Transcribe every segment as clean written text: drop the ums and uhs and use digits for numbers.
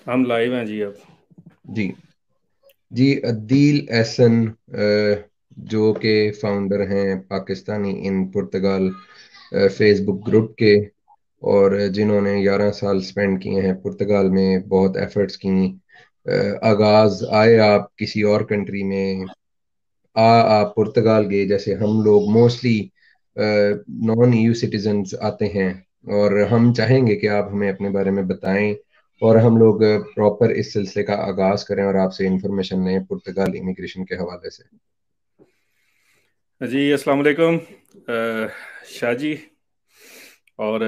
हम लाइव हैं जी अब। जी। जी, अदील एहसन, जो के फाउंडर हैं पाकिस्तानी इन पुर्तगाल फेसबुक ग्रुप के, और जिन्होंने 11 साल स्पेंड किए हैं पुर्तगाल में, बहुत एफर्ट्स की। आगाज आए आप किसी और कंट्री में, आप पुर्तगाल गए, जैसे हम लोग मोस्टली नॉन ईयू सिटीजन्स आते हैं, और हम चाहेंगे कि आप हमें अपने बारे में बताएं, और हम लोग प्रॉपर इस सिलसिले का आगाज करें और आपसे इंफॉर्मेशन लें पुर्तगाल इमिग्रेशन के हवाले से। जी अस्सलाम वालेकुम शाह जी और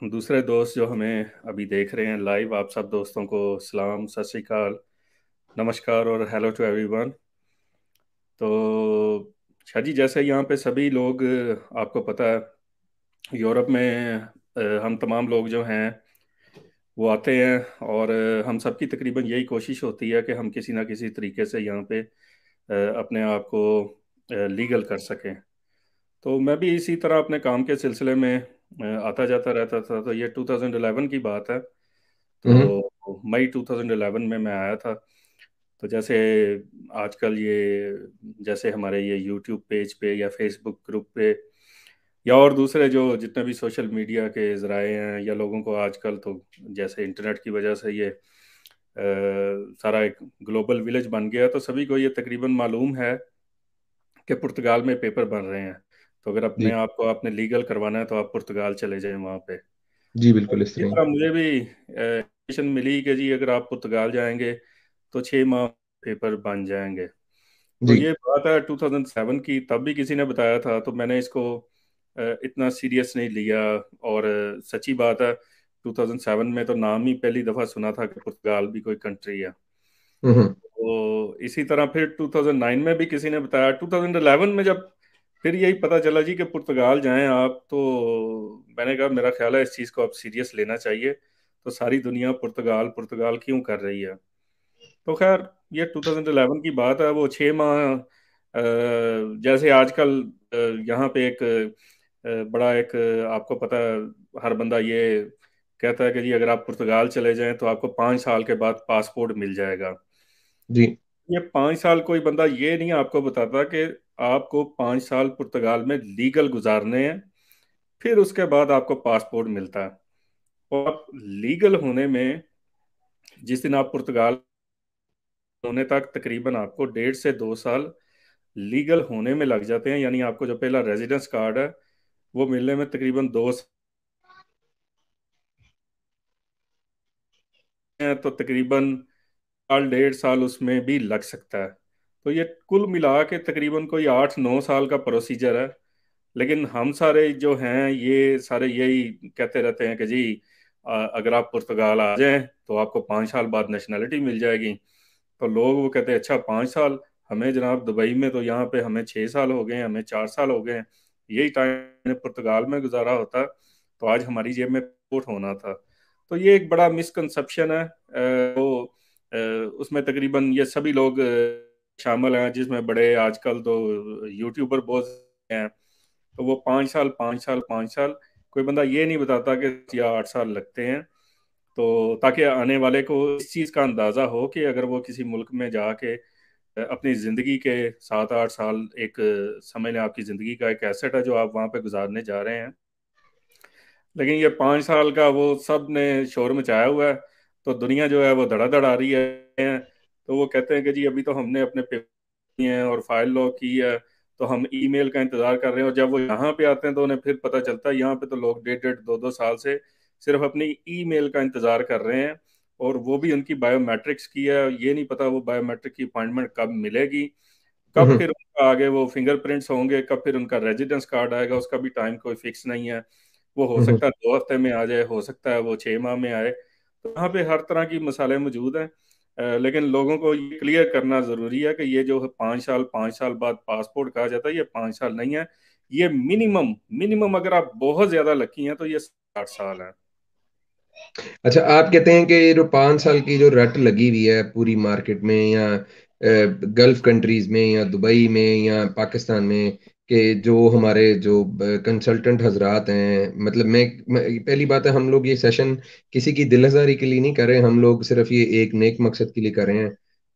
दूसरे दोस्त जो हमें अभी देख रहे हैं लाइव, आप सब दोस्तों को सलाम, सत श्री अकाल, नमस्कार और हेलो टू एवरीवन। तो शाह जी, जैसे यहाँ पे सभी लोग, आपको पता है यूरोप में हम तमाम लोग जो हैं वो आते हैं और हम सबकी तकरीबन यही कोशिश होती है कि हम किसी ना किसी तरीके से यहाँ पे अपने आप को लीगल कर सकें। तो मैं भी इसी तरह अपने काम के सिलसिले में आता जाता रहता था। तो ये 2011 की बात है। हम्म। तो मई 2011 में मैं आया था। तो जैसे आजकल ये, जैसे हमारे ये यूट्यूब पेज पे या फेसबुक ग्रुप पे या और दूसरे जो जितने भी सोशल मीडिया के ज़राए हैं, या लोगों को आजकल तो जैसे इंटरनेट की वजह से ये सारा एक ग्लोबल विलेज बन गया है, तो सभी को ये तकरीबन मालूम है कि पुर्तगाल में पेपर बन रहे हैं। तो अगर अपने जी। आप को आपने लीगल करवाना है तो आप पुर्तगाल चले जाएं वहाँ पे। जी, तो बिल्कुल इस इसी तरह ही। तरह मुझे भी इंफॉर्मेशन मिली कि जी अगर आप पुर्तगाल जाएंगे तो 6 माह पेपर बन जाएंगे। तो जी। ये बात है 2007 की, तब भी किसी ने बताया था तो मैंने इसको इतना सीरियस नहीं लिया। और सच्ची बात है, 2007 में तो नाम ही पहली दफ़ा सुना था कि पुर्तगाल भी कोई कंट्री है। हम्म। तो इसी तरह फिर 2009 में भी किसी ने बताया। 2011 में जब फिर यही पता चला जी कि पुर्तगाल जाएं आप, तो मैंने कहा मेरा ख्याल है इस चीज़ को अब सीरियस लेना चाहिए। तो सारी दुनिया पुर्तगाल पुर्तगाल क्यों कर रही है। तो खैर, ये 2011 की बात है। वो 6 माह जैसे आजकल यहाँ पे एक बड़ा एक आपको पता है, हर बंदा ये कहता है कि जी अगर आप पुर्तगाल चले जाएं तो आपको 5 साल के बाद पासपोर्ट मिल जाएगा। जी। ये 5 साल कोई बंदा ये नहीं आपको बताता कि आपको 5 साल पुर्तगाल में लीगल गुजारने हैं, फिर उसके बाद आपको पासपोर्ट मिलता है। और आप लीगल होने में, जिस दिन आप पुर्तगाल होने तक तकरीबन आपको 1.5 से 2 साल लीगल होने में लग जाते हैं। यानी आपको जो पहला रेजिडेंस कार्ड है वो मिलने में तकरीबन 2 साल हैं, तो तकरीबन साल 1.5 साल उसमें भी लग सकता है। तो ये कुल मिला के तकरीबन कोई 8-9 साल का प्रोसीजर है। लेकिन हम सारे जो हैं ये सारे यही कहते रहते हैं कि जी अगर आप पुर्तगाल आ जाएं तो आपको 5 साल बाद नेशनैलिटी मिल जाएगी। तो लोग वो कहते हैं अच्छा 5 साल, हमें जनाब दुबई में तो यहाँ पे हमें 6 साल हो गए हैं, हमें 4 साल हो गए हैं। यही टाइम पुर्तगाल में गुजारा होता तो आज हमारी जेब में पासपोर्ट होना था। तो ये एक बड़ा मिसकंसेप्शन है। तो उसमें तकरीबन ये सभी लोग शामिल हैं, जिसमें बड़े आजकल तो यूट्यूबर बहुत हैं। तो वो 5 साल 5 साल 5 साल, कोई बंदा ये नहीं बताता कि या 8 साल लगते हैं। तो ताकि आने वाले को इस चीज़ का अंदाज़ा हो कि अगर वो किसी मुल्क में जाके अपनी ज़िंदगी के 7-8 साल, एक समझ लें आपकी ज़िंदगी का एक एसेट है जो आप वहाँ पे गुजारने जा रहे हैं। लेकिन ये 5 साल का वो सब ने शोर मचाया हुआ है। तो दुनिया जो है वो धड़ाधड़ आ रही है। तो वो कहते हैं कि जी अभी तो हमने अपने पेपर किए हैं और फाइल लॉक की है, तो हम ईमेल का इंतजार कर रहे हैं। और जब वो यहाँ पे आते हैं तो उन्हें फिर पता चलता है यहाँ पे तो लोग 1.5 1.5 2 2 साल से सिर्फ अपनी ईमेल का इंतजार कर रहे हैं। और वो भी उनकी बायोमेट्रिक्स की है, ये नहीं पता वो बायोमेट्रिक की अपॉइंटमेंट कब मिलेगी, कब हम्म। फिर उनका आगे वो फिंगरप्रिंट्स होंगे, कब फिर उनका रेजिडेंस कार्ड आएगा, उसका भी टाइम कोई फिक्स नहीं है। वो हो हम्म। सकता है 2 हफ्ते में आ जाए, हो सकता है वो 6 माह में आए। तो यहाँ पे हर तरह की मसाले मौजूद हैं। लेकिन लोगों को ये क्लियर करना ज़रूरी है कि ये जो 5 साल 5 साल बाद पासपोर्ट कहा जाता है, ये 5 साल नहीं है। ये मिनिमम मिनिमम अगर आप बहुत ज़्यादा लकी हैं तो ये 60 साल है। अच्छा, आप कहते हैं कि ये जो 5 साल की जो रट लगी हुई है पूरी मार्केट में, या गल्फ कंट्रीज में, या दुबई में, या पाकिस्तान में, कि जो हमारे जो कंसल्टेंट हजरात हैं, मतलब पहली बात है, हम लोग ये सेशन किसी की दिल आज़ारी के लिए नहीं कर रहे, हम लोग सिर्फ ये एक नेक मकसद के लिए कर रहे हैं,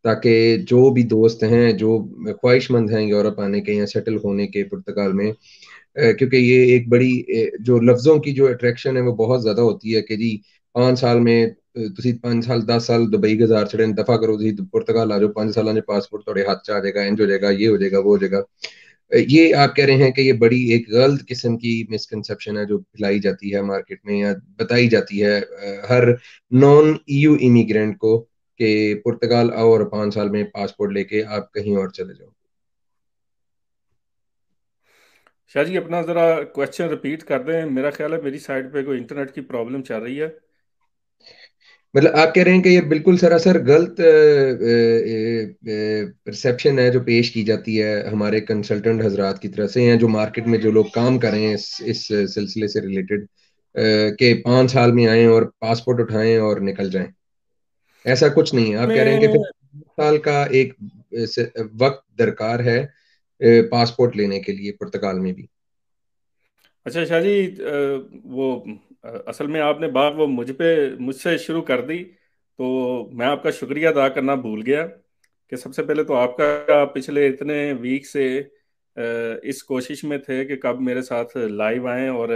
ताकि जो भी दोस्त हैं जो ख्वाहिशमंद हैं यूरोप आने के या सेटल होने के पुर्तगाल में, क्योंकि ये एक बड़ी जो लफ्ज़ों की जो अट्रैक्शन है वो बहुत ज़्यादा होती है कि जी 5 साल में ਤੁਸੀਂ 5 साल 10 साल दुबई गुजार छड़े दफा करो, ਤੁਸੀਂ पुर्तगाल आ जाओ, 5 साल में पासपोर्ट थोड़े हाथ च आ जाएगा, इंज हो जाएगा, ये हो जाएगा, वो हो जाएगा। ये आप कह रहे हैं कि ये बड़ी एक गलत किस्म की मिसकंसेप्शन है जो फैलाई जाती है मार्केट में या बताई जाती है हर नॉन ईयू इमिग्रेंट को, कि पुर्तगाल आओ और 5 साल में पासपोर्ट लेके आप कहीं और चले जाओ। शाह जी अपना ज़रा क्वेश्चन रिपीट कर दें, मेरा ख्याल है मेरी साइड पे कोई इंटरनेट की प्रॉब्लम चल रही है। मतलब आप कह रहे हैं कि ये बिल्कुल सरासर गलत परसेप्शन है जो पेश की जाती है हमारे कंसल्टेंट हजरात की तरफ से, या जो मार्केट में जो लोग काम कर रहे हैं इस सिलसिले से रिलेटेड, कि 5 साल में आए और पासपोर्ट उठाएं और निकल जाएं। ऐसा कुछ नहीं है, आप कह रहे हैं कि फिर में 5 साल का एक वक्त दरकार है पासपोर्ट लेने के लिए पुर्तगाल में भी। अच्छा शाह जी, वो असल में आपने बात वो मुझसे शुरू कर दी, तो मैं आपका शुक्रिया अदा करना भूल गया कि सबसे पहले तो आपका, आप पिछले इतने वीक से इस कोशिश में थे कि कब मेरे साथ लाइव आएं, और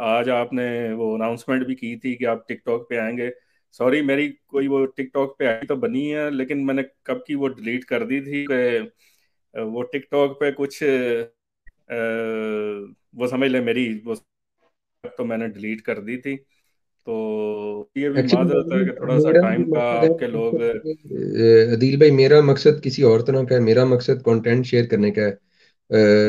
आज आपने वो अनाउंसमेंट भी की थी कि आप टिकटॉक पे आएंगे। सॉरी, मेरी कोई वो टिकटॉक पे आई तो बनी है, लेकिन मैंने कब की वो डिलीट कर दी थी कि वो टिकटॉक पे कुछ वो समझ ले मेरी वो, तो मैंने डिलीट कर दी थी। तो ये भी माजरत है एक्चुअली कि थोड़ा सा मेरा टाइम जो का मकसद है आपके लोग। अदील भाई, मेरा मकसद किसी और तरह का है, मेरा मकसद कंटेंट शेयर करने का है।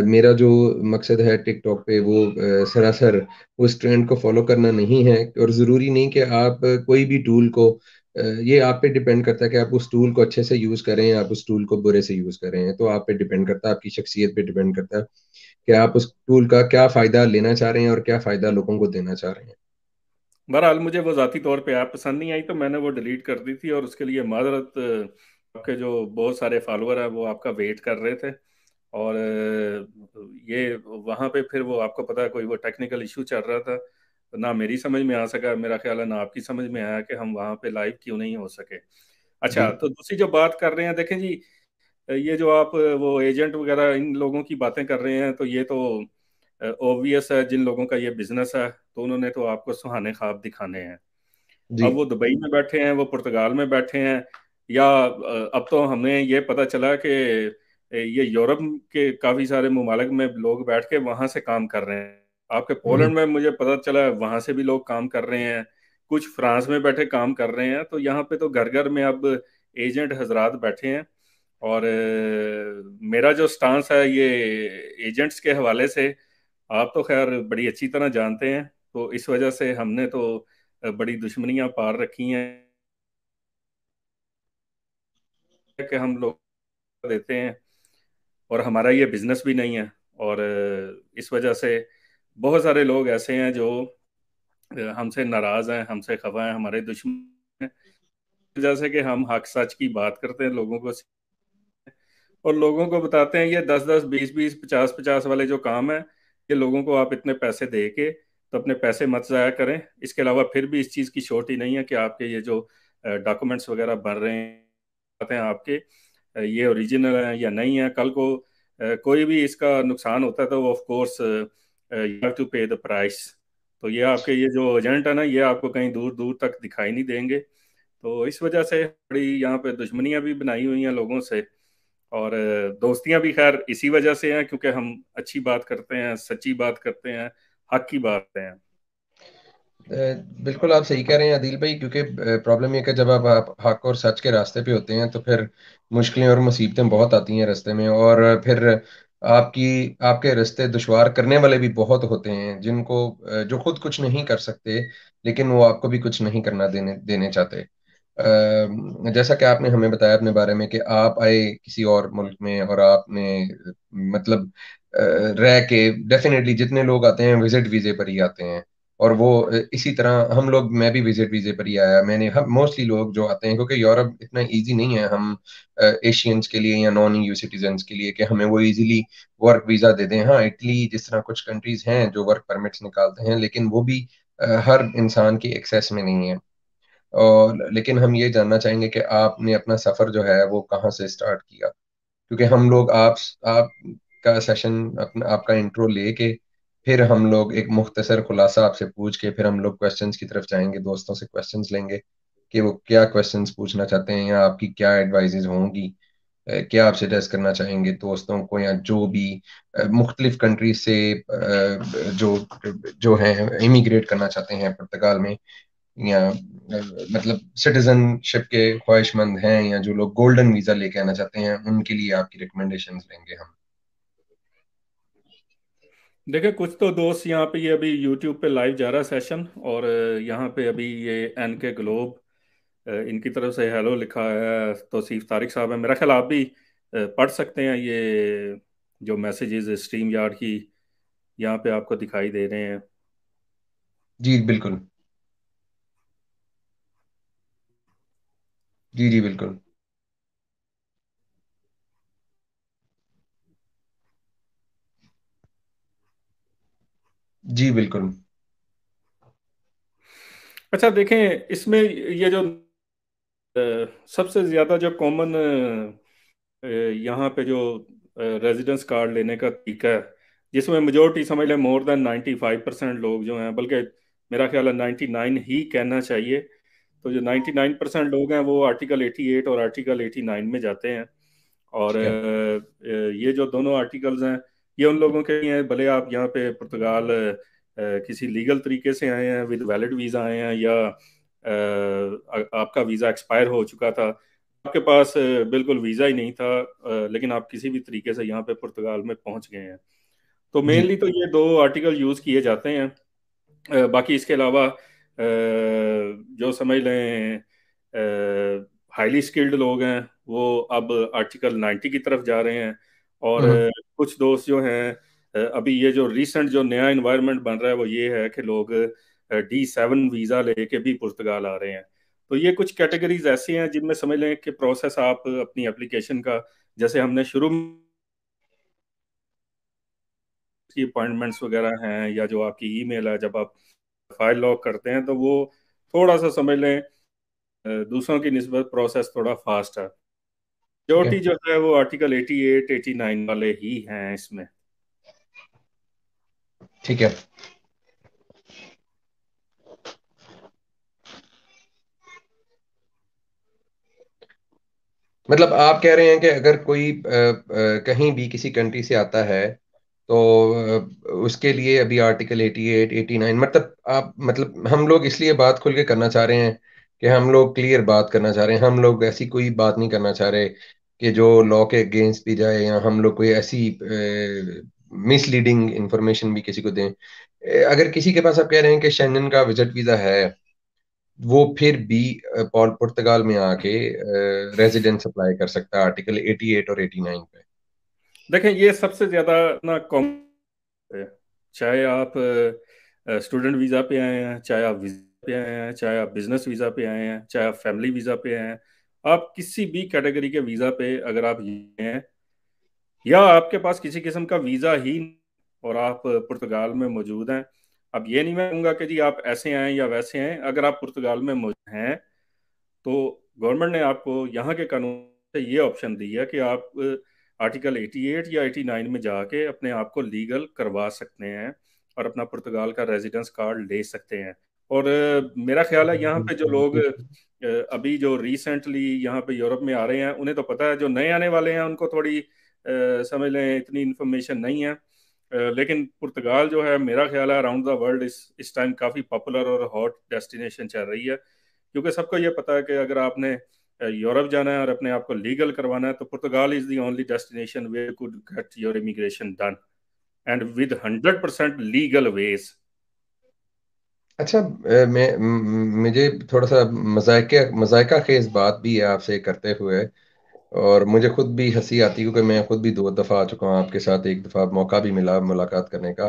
मेरा जो मकसद है टिकटॉक पे वो सरासर उस ट्रेंड को फॉलो करना नहीं है, और ज़रूरी नहीं कि आप कोई भी टूल को ये आप पे डिपेंड करता है कि आप उस टूल को अच्छे से यूज़ करें, आप उस टूल को बुरे से यूज़ करें, तो आप पे डिपेंड करता है, आपकी शख्सियत पे डिपेंड करता है कि आप उस टूल का क्या फ़ायदा लेना चाह रहे हैं और क्या फ़ायदा लोगों को देना चाह रहे हैं। बहरहाल मुझे वो ज़ाती तौर पे ऐप पसंद नहीं आई, तो मैंने वो डिलीट कर दी थी, और उसके लिए माजरत। आपके जो बहुत सारे फॉलोअर हैं वो आपका वेट कर रहे थे, और ये वहाँ पे फिर वो आपको पता है कोई वो टेक्निकल इशू चल रहा था, तो ना मेरी समझ में आ सका, मेरा ख्याल है ना आपकी समझ में आया कि हम वहाँ पे लाइव क्यों नहीं हो सके। जी अच्छा, तो दूसरी जो बात कर रहे हैं, देखें जी, ये जो आप वो एजेंट वगैरह इन लोगों की बातें कर रहे हैं, तो ये तो ऑब्वियस है, जिन लोगों का ये बिजनेस है तो उन्होंने तो आपको सुहाने ख्वाब दिखाने हैं। जी। अब वो दुबई में बैठे हैं, वो पुर्तगाल में बैठे हैं, या अब तो हमें ये पता चला कि ये यूरोप के काफ़ी सारे ममालिक में लोग बैठ के वहाँ से काम कर रहे हैं। आपके हम्म। पोलैंड में मुझे पता चला वहाँ से भी लोग काम कर रहे हैं, कुछ फ्रांस में बैठे काम कर रहे हैं, तो यहाँ पे तो घर घर में अब एजेंट हजरात बैठे हैं। और मेरा जो स्टांस है ये एजेंट्स के हवाले से, आप तो खैर बड़ी अच्छी तरह जानते हैं, तो इस वजह से हमने तो बड़ी दुश्मनियां पार रखी हैं कि हम लोग देते हैं, और हमारा ये बिजनेस भी नहीं है। और इस वजह से बहुत सारे लोग ऐसे हैं जो हमसे नाराज हैं, हमसे खफा हैं, हमारे दुश्मन हैं। जैसे कि हम हक सच की बात करते हैं लोगों को, और लोगों को बताते हैं ये 10-10, 20-20, 50-50 वाले जो काम है, ये लोगों को आप इतने पैसे दे के तो अपने पैसे मत ज़ाया करें। इसके अलावा फिर भी इस चीज़ की छोटी नहीं है कि आपके ये जो डॉक्यूमेंट्स वगैरह बन रहे हैं आपके, ये ओरिजिनल हैं या नहीं है। कल को कोई भी इसका नुकसान होता है तो of course you have to pay the price. तो ये आपके ये जो एजेंट है ना, ये आपको कहीं दूर दूर तक दिखाई नहीं देंगे। तो इस वजह से बड़ी यहाँ पे दुश्मनियां भी बनाई हुई हैं लोगों से, और दोस्तियां भी खैर इसी वजह से हैं क्योंकि हम अच्छी बात करते हैं, सच्ची बात करते हैं, हक की बात करते हैं। बिल्कुल आप सही कह रहे हैं अदील भाई, क्योंकि प्रॉब्लम ये है कि जब आप हक और सच के रास्ते पे होते हैं तो फिर मुश्किलें और मुसीबतें बहुत आती हैं रास्ते में, और फिर आपकी आपके रास्ते दुश्वार करने वाले भी बहुत होते हैं, जिनको जो खुद कुछ नहीं कर सकते, लेकिन वो आपको भी कुछ नहीं करना देने देने चाहते। जैसा कि आपने हमें बताया अपने बारे में कि आप आए किसी और मुल्क में और आपने मतलब रह के, डेफिनेटली जितने लोग आते हैं विजिट वीजे पर ही आते हैं, और वो इसी तरह हम लोग, मैं भी विजिट वीजे पर ही आया, मैंने हम मोस्टली लोग जो आते हैं, क्योंकि यूरोप इतना इजी नहीं है हम एशियंस के लिए या नॉन ईयू सिटीजन्स के लिए कि हमें वो इजीली वर्क वीजा दे दें। हाँ, इटली जिस तरह कुछ कंट्रीज हैं जो वर्क परमिट्स निकालते हैं, लेकिन वो भी हर इंसान की एक्सेस में नहीं है। और लेकिन हम ये जानना चाहेंगे कि आपने अपना सफर जो है वो कहाँ से स्टार्ट किया, क्योंकि हम लोग आपका सेशन, अपना आपका इंट्रो लेके फिर हम लोग एक मुख्तसर खुलासा आपसे पूछ के फिर हम लोग क्वेश्चंस की तरफ जाएंगे, दोस्तों से क्वेश्चंस लेंगे कि वो क्या क्वेश्चंस पूछना चाहते हैं या आपकी क्या एडवाइजेज होंगी, क्या आप सजेस्ट करना चाहेंगे दोस्तों को, या जो भी मुख्तलिफ कंट्रीज से जो जो हैं इमिग्रेट करना चाहते हैं पुर्तगाल में, या मतलब सिटीजनशिप के ख्वाहिशमंद हैं, या जो लोग गोल्डन वीजा लेके आना चाहते हैं, उनके लिए आपकी रिकमेंडेशंस लेंगे हम। देखिए, कुछ तो दोस्त यहाँ पे ये अभी यूट्यूब पे लाइव जा रहा है सेशन, और यहाँ पे अभी ये एन के ग्लोब, इनकी तरफ से हेलो लिखा है तौसीफ तारिक साहब है। मेरा ख्याल आप भी पढ़ सकते हैं ये जो मैसेजेस स्ट्रीम यार्ड की यहाँ पे आपको दिखाई दे रहे हैं। जी बिल्कुल। जी जी बिल्कुल। जी बिल्कुल। अच्छा, देखें, इसमें ये जो सबसे ज़्यादा जो कॉमन यहाँ पे जो रेजिडेंस कार्ड लेने का तरीका है, जिसमें मेजोरिटी समझ लें मोर देन 95% लोग जो हैं, बल्कि मेरा ख्याल है 99 ही कहना चाहिए। तो जो 99% लोग हैं वो आर्टिकल 88 और आर्टिकल 89 में जाते हैं। और ठीक है। ये जो दोनों आर्टिकल्स हैं, ये उन लोगों के लिए हैं, भले आप यहाँ पे पुर्तगाल किसी लीगल तरीके से आए हैं, विद वैलिड वीज़ा आए हैं, या आपका वीज़ा एक्सपायर हो चुका था, आपके पास बिल्कुल वीज़ा ही नहीं था, लेकिन आप किसी भी तरीके से यहाँ पे पुर्तगाल में पहुँच गए हैं। तो जी। मेनली तो ये दो आर्टिकल यूज़ किए जाते हैं। बाकी इसके अलावा जो समझ लें हाईली स्किल्ड लोग हैं, वो अब आर्टिकल 90 की तरफ जा रहे हैं। और हम्म। कुछ दोस्त जो हैं, अभी ये जो रीसेंट जो नया इन्वायरमेंट बन रहा है वो ये है कि लोग D7 वीज़ा लेके भी पुर्तगाल आ रहे हैं। तो ये कुछ कैटेगरीज ऐसी हैं जिनमें समझ लें कि प्रोसेस आप अपनी एप्लीकेशन का, जैसे हमने शुरू में की अपॉइंटमेंट्स वगैरह हैं, या जो आपकी ईमेल है, जब आप फाइल लॉक करते हैं तो वो थोड़ा सा समझ लें दूसरों की निस्बत प्रोसेस थोड़ा फास्ट है। ठीक है। सिक्योरिटी जो है वो आर्टिकल 88 89 वाले ही हैं इसमें। ठीक है। मतलब आप कह रहे हैं कि अगर कोई कहीं भी किसी कंट्री से आता है तो उसके लिए अभी आर्टिकल 88 89, मतलब आप, मतलब हम लोग इसलिए बात खुल के करना चाह रहे हैं कि हम लोग क्लियर बात करना चाह रहे हैं, हम लोग ऐसी कोई बात नहीं करना चाह रहे कि जो लॉ के अगेंस्ट भी जाए, या हम लोग कोई ऐसी मिसलीडिंग इंफॉर्मेशन भी किसी को दें। अगर किसी के पास आप कह रहे हैं कि शेंगन का विजिट वीजा है, वो फिर भी पुर्तगाल में आके रेजिडेंस अप्लाई कर सकता है आर्टिकल 88 और 89 पे। देखें, ये सबसे ज्यादा ना कॉमन है। चाहे आप स्टूडेंट वीजा पे आए हैं, चाहे आप वीजा पे आए हैं, चाहे आप बिजनेस वीजा पे आए हैं, चाहे आप फैमिली वीजा पे आए हैं, आप किसी भी कैटेगरी के वीजा पे अगर आप ये हैं, या आपके पास किसी किस्म का वीजा ही नहीं और आप पुर्तगाल में मौजूद हैं। अब ये नहीं मैं कहूँगा कि जी आप ऐसे आए या वैसे हैं, अगर आप पुर्तगाल में मौजूद हैं तो गवर्नमेंट ने आपको यहाँ के कानून से ये ऑप्शन दी है कि आप आर्टिकल 88 या 89 में जाके अपने आप को लीगल करवा सकते हैं और अपना पुर्तगाल का रेजिडेंस कार्ड ले सकते हैं। और मेरा ख्याल है यहाँ पे जो लोग अभी जो रिसेंटली यहाँ पे यूरोप में आ रहे हैं, उन्हें तो पता है। जो नए आने वाले हैं उनको थोड़ी समझ लें इतनी इन्फॉर्मेशन नहीं है। लेकिन पुर्तगाल जो है, मेरा ख्याल है अराउंड द वर्ल्ड इस टाइम काफ़ी पॉपुलर और हॉट डेस्टिनेशन चल रही है, क्योंकि सबको ये पता है कि अगर आपने यूरोप जाना है और अपने आप को लीगल करवाना है तो Portugal is the only destination where could get your immigration done and with 100% legal ways. अच्छा, मुझे थोड़ा सा मजायका खेज बात भी है आपसे करते हुए, और मुझे खुद भी हंसी आती है क्योंकि मैं खुद भी 2 दफा आ चुका हूँ आपके साथ, एक दफा मौका भी मिला मुलाकात करने का।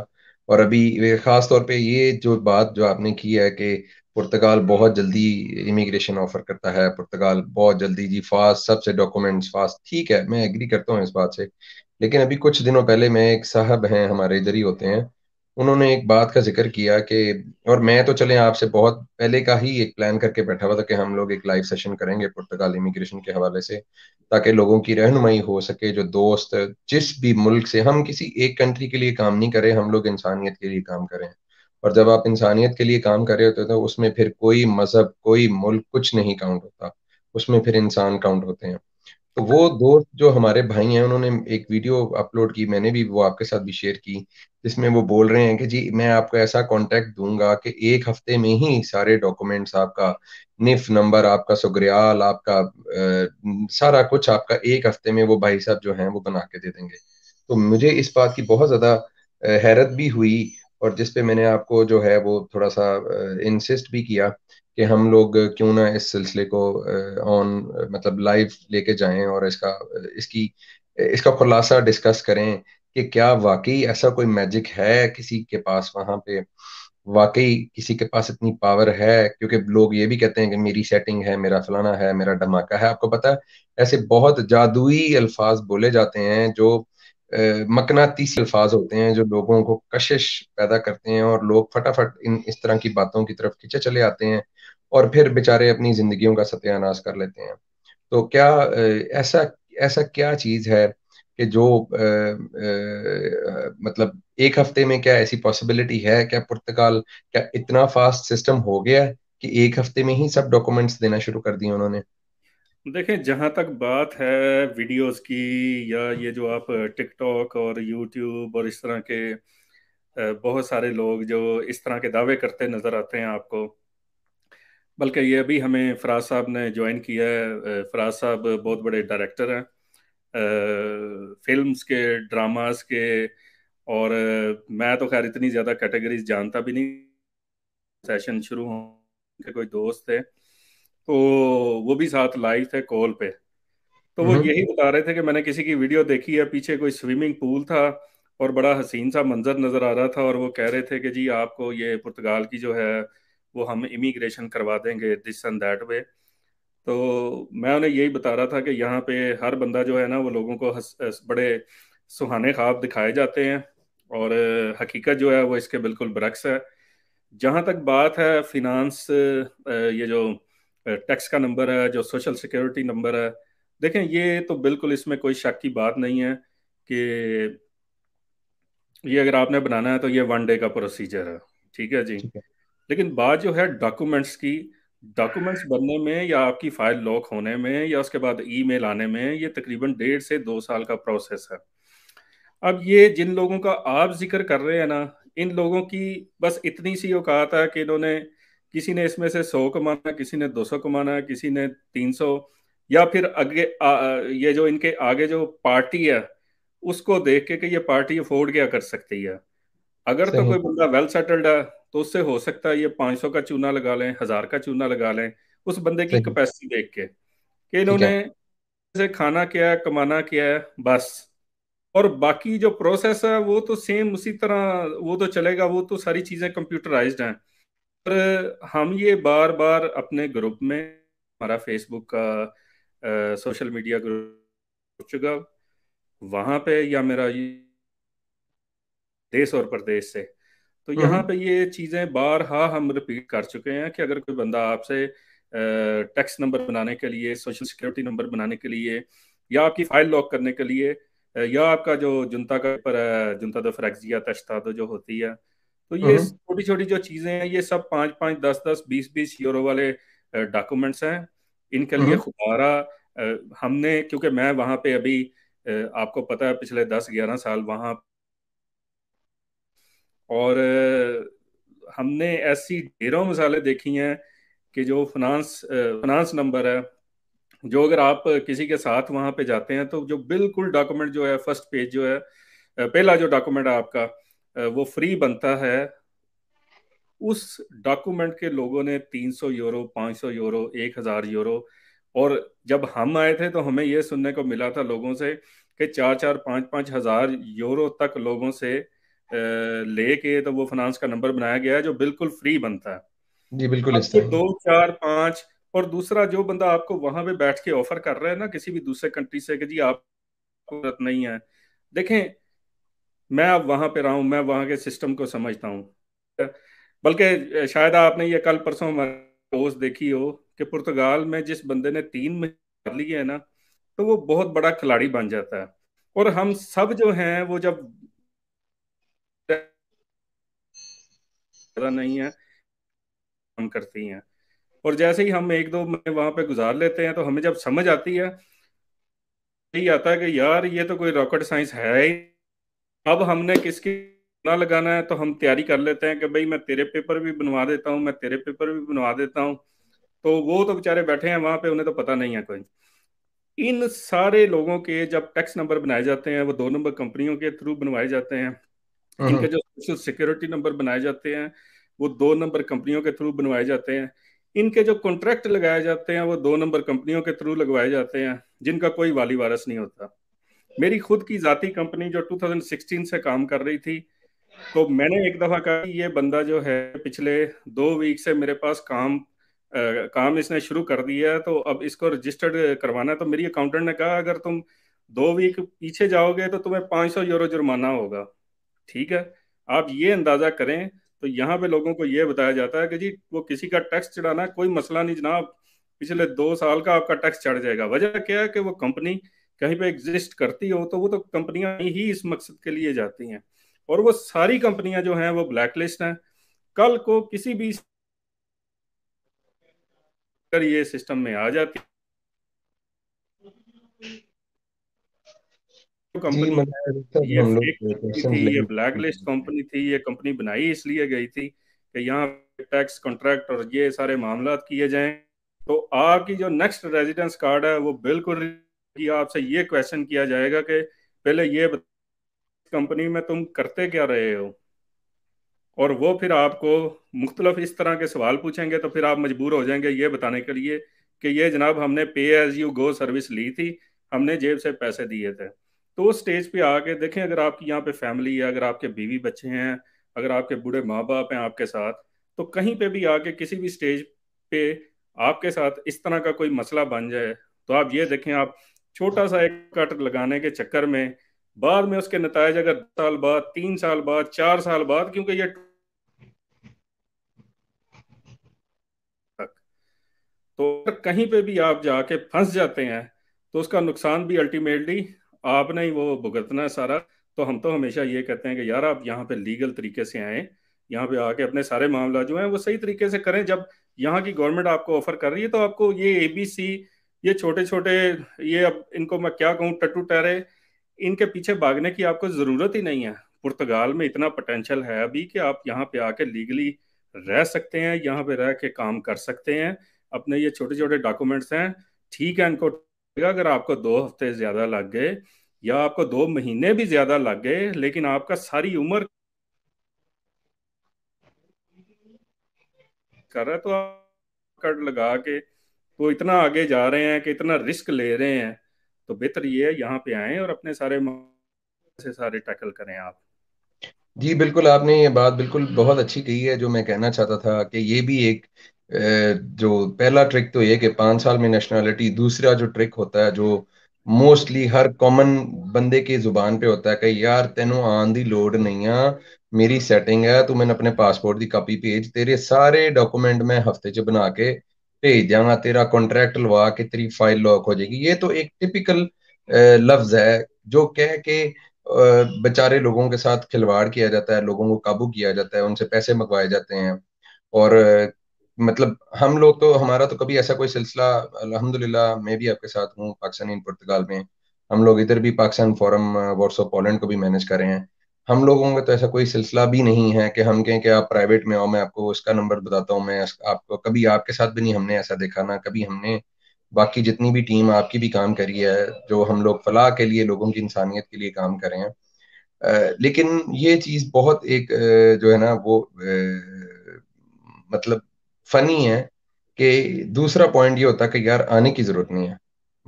और अभी खास तौर पे ये जो बात जो आपने की है कि पुर्तगाल बहुत जल्दी इमिग्रेशन ऑफर करता है, पुर्तगाल बहुत जल्दी जी फास्ट, सबसे डॉक्यूमेंट्स फास्ट, ठीक है, मैं एग्री करता हूँ इस बात से। लेकिन अभी कुछ दिनों पहले मैं, एक साहब हैं हमारे इधर ही होते हैं, उन्होंने एक बात का जिक्र किया कि, और मैं तो चले आपसे बहुत पहले का ही एक प्लान करके बैठा हुआ था कि हम लोग एक लाइव सेशन करेंगे पुर्तगाल इमिग्रेशन के हवाले से, ताकि लोगों की रहनुमाई हो सके, जो दोस्त जिस भी मुल्क से, हम किसी एक कंट्री के लिए काम नहीं करें, हम लोग इंसानियत के लिए काम करें। और जब आप इंसानियत के लिए काम कर रहे होते हो तो उसमें फिर कोई मजहब, कोई मुल्क, कुछ नहीं काउंट होता, उसमें फिर इंसान काउंट होते हैं। तो वो दोस्त जो हमारे भाई हैं, उन्होंने एक वीडियो अपलोड की, मैंने भी वो आपके साथ भी शेयर की, जिसमें वो बोल रहे हैं कि जी मैं आपको ऐसा कांटेक्ट दूंगा कि एक हफ्ते में ही सारे डॉक्यूमेंट्स, आपका निफ नंबर, आपका सुग्रियाल, आपका सारा कुछ आपका एक हफ्ते में वो भाई साहब जो हैं वो बना के दे देंगे। तो मुझे इस बात की बहुत ज्यादा हैरत भी हुई, और जिस पे मैंने आपको जो है वो थोड़ा सा इंसिस्ट भी किया कि हम लोग क्यों ना इस सिलसिले को ऑन, मतलब लाइव लेके जाएं, और इसकी इसका खुलासा डिस्कस करें कि क्या वाकई ऐसा कोई मैजिक है किसी के पास वहां पे, वाकई किसी के पास इतनी पावर है। क्योंकि लोग ये भी कहते हैं कि मेरी सेटिंग है, मेरा फलाना है, मेरा धमाका है, आपको पता है ऐसे बहुत जादुई अल्फाज बोले जाते हैं जो मकनातीसी अल्फाज होते हैं, जो लोगों को कशिश पैदा करते हैं, और लोग फटाफट इन इस तरह की बातों की तरफ खींचे चले आते हैं, और फिर बेचारे अपनी जिंदगियों का सत्यानाश कर लेते हैं। तो क्या ऐसा ऐसा क्या चीज है कि जो मतलब एक हफ्ते में, क्या ऐसी पॉसिबिलिटी है, क्या पुर्तगाल, क्या इतना फास्ट सिस्टम हो गया है कि एक हफ्ते में ही सब डॉक्यूमेंट्स देना शुरू कर दिए उन्होंने? देखें, जहाँ तक बात है वीडियोस की, या ये जो आप टिकटॉक और यूट्यूब और इस तरह के बहुत सारे लोग जो इस तरह के दावे करते नजर आते हैं आपको, बल्कि ये अभी हमें फराज साहब ने ज्वाइन किया है। फराज साहब बहुत बड़े डायरेक्टर हैं फिल्म्स के, ड्रामास के, और मैं तो खैर इतनी ज़्यादा कैटेगरीज जानता भी नहीं। सेशन शुरू होने के कोई दोस्त थे, तो वो भी साथ लाइव थे कॉल पे। तो वो हम्म। यही बता रहे थे कि मैंने किसी की वीडियो देखी है, पीछे कोई स्विमिंग पूल था और बड़ा हसीन सा मंजर नजर आ रहा था, और वो कह रहे थे कि जी आपको ये पुर्तगाल की जो है वो हम इमिग्रेशन करवा देंगे दिस एंड दैट वे। तो मैं उन्हें यही बता रहा था कि यहाँ पे हर बंदा जो है ना, वो लोगों को बड़े सुहाने ख्वाब दिखाए जाते हैं, और हकीकत जो है वो इसके बिल्कुल बरक्स है। जहाँ तक बात है फिनांस, ये जो टैक्स का नंबर है, जो सोशल सिक्योरिटी नंबर है, देखें ये तो बिल्कुल इसमें कोई शक की बात नहीं है कि ये अगर आपने बनाना है तो ये वन डे का प्रोसीजर है। ठीक है जी। ठीक है। लेकिन बात जो है डॉक्यूमेंट्स की, डॉक्यूमेंट्स बनने में या आपकी फाइल लॉक होने में या उसके बाद ईमेल आने में, ये तकरीबन 1.5 से 2 साल का प्रोसेस है। अब ये जिन लोगों का आप जिक्र कर रहे हैं ना, इन लोगों की बस इतनी सी औकात है कि इन्होंने, किसी ने इसमें से 100 कमाना है, किसी ने 200 कमाना है, किसी ने 300, या फिर आगे ये जो इनके आगे जो पार्टी है उसको देख के कि ये पार्टी अफोर्ड क्या कर सकती है। अगर तो सही। कोई बंदा वेल सेटल्ड है तो उससे हो सकता है ये 500 का चूना लगा लें, 1000 का चूना लगा लें, उस बंदे की सही। कैपेसिटी देख के कि ठीक इन्होंने है। से खाना क्या है, कमाना क्या है, बस। और बाकी जो प्रोसेस है वो तो सेम उसी तरह वो तो चलेगा, वो तो सारी चीजें कंप्यूटराइज्ड हैं। पर हम ये बार बार अपने ग्रुप में, हमारा फेसबुक का सोशल मीडिया ग्रुप चुका, वहां पे, या मेरा ये देश और प्रदेश से, तो यहाँ हम्म। पे ये चीज़ें बारहा हम रिपीट कर चुके हैं कि अगर कोई बंदा आपसे टैक्स नंबर बनाने के लिए, सोशल सिक्योरिटी नंबर बनाने के लिए, या आपकी फाइल लॉक करने के लिए, या आपका जो जुनता का पेपर है, जुनता दो फ्रैक्सिया तश्तादो जो होती है, तो ये हम्म। छोटी छोटी जो चीज़ें हैं, ये सब 5-5, 10-10, 20-20 यूरो वाले डॉक्यूमेंट्स हैं। इनके लिए हम्म। खुदारा हमने, क्योंकि मैं वहाँ पे अभी आपको पता है पिछले 10-11 साल वहाँ, और हमने ऐसी ढेरों मिसालें देखी हैं कि जो फाइनेंस नंबर है, जो अगर आप किसी के साथ वहां पे जाते हैं तो जो बिल्कुल डॉक्यूमेंट जो है, फर्स्ट पेज जो है, पहला जो डॉक्यूमेंट है आपका, वो फ्री बनता है। उस डॉक्यूमेंट के लोगों ने 300 यूरो, 500 यूरो, 1000 यूरो, और जब हम आए थे तो हमें यह सुनने को मिला था लोगों से कि 4-4, 5-5 हजार यूरो तक लोगों से लेके तो वो फाइनेंस का नंबर बनाया गया है जो बिल्कुल फ्री बनता है। जी बिल्कुल अब इस तो तरह। दो चार पांच, और दूसरा जो बंदा आपको वहां पे बैठ के ऑफर कर रहा है ना किसी भी दूसरे कंट्री से कि जी आपको जरूरत नहीं है, देखें, मैं अब वहां पे रहा हूं, मैं वहां के सिस्टम को समझता हूँ। बल्कि शायद आपने ये कल परसों हमारी पोस्ट देखी हो कि पुर्तगाल में जिस बंदे ने 3 महीने कर लिए है ना, तो वो बहुत बड़ा खिलाड़ी बन जाता है। और हम सब जो हैं वो जब ज्यादा नहीं है, हम करती हैं, और जैसे ही हम एक दो महीने वहां पे गुजार लेते हैं तो हमें जब समझ आती है, यही आता है कि यार ये तो कोई रॉकेट साइंस है ही। अब हमने किसकी ना लगाना है तो हम तैयारी कर लेते हैं कि भाई मैं तेरे पेपर भी बनवा देता हूँ, मैं तेरे पेपर भी बनवा देता हूँ। तो वो तो बेचारे बैठे हैं वहां पे, उन्हें तो पता नहीं है कोई। इन सारे लोगों के जब टैक्स नंबर बनाए जाते हैं वो 2 नंबर कंपनियों के थ्रू बनवाए जाते हैं। इनके हम्म। जो सोशल सिक्योरिटी नंबर बनाए जाते हैं वो 2 नंबर कंपनियों के थ्रू बनवाए जाते हैं। इनके जो कॉन्ट्रैक्ट लगाए जाते हैं वो 2 नंबर कंपनियों के थ्रू लगवाए जाते हैं, जिनका कोई वाली वारस नहीं होता। मेरी खुद की जाती कंपनी जो 2016 से काम कर रही थी, तो मैंने एक दफा कहा कि ये बंदा जो है पिछले 2 वीक से मेरे पास काम इसने शुरू कर दिया है, तो अब इसको रजिस्टर्ड करवाना है। तो मेरी अकाउंटेंट ने कहा अगर तुम 2 वीक पीछे जाओगे तो तुम्हें 500 यूरो जुर्माना होगा। ठीक है, आप ये अंदाजा करें। तो यहाँ पे लोगों को ये बताया जाता है कि जी वो किसी का टैक्स चढ़ाना है, कोई मसला नहीं जनाब, पिछले 2 साल का आपका टैक्स चढ़ जाएगा। वजह क्या है कि वो कंपनी कहीं पे एग्जिस्ट करती हो तो वो तो कंपनियां ही इस मकसद के लिए जाती हैं। और वो सारी कंपनियां जो हैं वो ब्लैक लिस्ट हैं। कल को किसी भी अगर ये सिस्टम में आ जाती है जी कंपनी है, मतलब सब ये हम लोग फेक कंपनी क्वेश्चन थी, ये ब्लैक लेके। लिस्ट कंपनी थी, ये कंपनी बनाई इसलिए गई थी कि यहाँ टैक्स कॉन्ट्रैक्ट और ये सारे मामला किए जाएं। तो आपकी जो नेक्स्ट रेजिडेंस कार्ड है वो बिल्कुल कि आपसे ये क्वेश्चन किया जाएगा कि पहले ये कंपनी में तुम करते क्या रहे हो। और वो फिर आपको मुख्तलिफ इस तरह के सवाल पूछेंगे, तो फिर आप मजबूर हो जाएंगे ये बताने के लिए कि ये जनाब हमने पे एज यू गो सर्विस ली थी, हमने जेब से पैसे दिए थे। तो उस स्टेज पे आके देखें, अगर आपकी यहाँ पे फैमिली है, अगर आपके बीवी बच्चे हैं, अगर आपके बूढ़े माँ बाप हैं आपके साथ, तो कहीं पे भी आके किसी भी स्टेज पे आपके साथ इस तरह का कोई मसला बन जाए, तो आप ये देखें, आप छोटा सा एक कट लगाने के चक्कर में बाद में उसके नतायज अगर 2 साल बाद, 3 साल बाद, 4 साल बाद, क्योंकि ये तक, तो अगर कहीं पे भी आप जाके फंस जाते हैं तो उसका नुकसान भी अल्टीमेटली आपने ही वो भुगतना है सारा। तो हम तो हमेशा ये कहते हैं कि यार आप यहाँ पे लीगल तरीके से आए, यहाँ पे आके अपने सारे मामला जो हैं वो सही तरीके से करें। जब यहाँ की गवर्नमेंट आपको ऑफर कर रही है तो आपको ये एबीसी, ये छोटे छोटे, ये अब इनको मैं क्या कहूँ, टट्टू टहरे, इनके पीछे भागने की आपको जरूरत ही नहीं है। पुर्तगाल में इतना पोटेंशियल है अभी कि आप यहाँ पे आके लीगली रह सकते हैं, यहाँ पे रह के काम कर सकते हैं। अपने ये छोटे छोटे डॉक्यूमेंट्स हैं, ठीक है, इनको अगर आपको 2 हफ्ते ज्यादा लग गए या आपको 2 महीने भी ज्यादा लग गए, लेकिन आपका सारी उम्र कर रहा है, तो आप कट लगा के तो इतना आगे जा रहे हैं कि इतना रिस्क ले रहे हैं, तो बेहतर ये है यहाँ पे आए और अपने सारे से सारे टैकल करें आप। जी बिल्कुल, आपने ये बात बिल्कुल बहुत अच्छी कही है। जो मैं कहना चाहता था कि ये भी एक जो पहला ट्रिक तो ये कि 5 साल में नेशनैलिटी। दूसरा जो ट्रिक होता है जो मोस्टली हर कॉमन बंदे की जुबान पे होता है कि यार तेनों आन दी लोड नहीं आ, मेरी सेटिंग है, तू मैंने अपने पासपोर्ट की कापी भेज, तेरे सारे डॉक्यूमेंट मैं हफ्ते च बना के भेज जाऊंगा, तेरा कॉन्ट्रैक्ट लवा के तेरी फाइल लॉक हो जाएगी। ये तो एक टिपिकल लफ्ज है जो कह के बेचारे लोगों के साथ खिलवाड़ किया जाता है, लोगों को काबू किया जाता है, उनसे पैसे मंगवाए जाते हैं। और मतलब हम लोग तो, हमारा तो कभी ऐसा कोई सिलसिला, अल्हम्दुलिल्लाह मैं भी आपके साथ हूँ पाकिस्तानी इन पुर्तगाल में। हम लोग इधर भी पाकिस्तान फोरम वॉर्सो पोलैंड को भी मैनेज कर रहे हैं। हम लोगों का तो ऐसा कोई सिलसिला भी नहीं है कि हम कहें कि आप प्राइवेट में आओ, मैं आपको उसका नंबर बताता हूँ। मैं आपको कभी, आपके साथ भी नहीं हमने ऐसा देखा, ना कभी हमने बाकी जितनी भी टीम आपकी भी काम करी है, जो हम लोग फलाह के लिए, लोगों की इंसानियत के लिए काम कर रहे हैं। लेकिन ये चीज बहुत एक जो है ना वो मतलब फनी है कि दूसरा पॉइंट ये होता है कि यार आने की जरूरत नहीं है।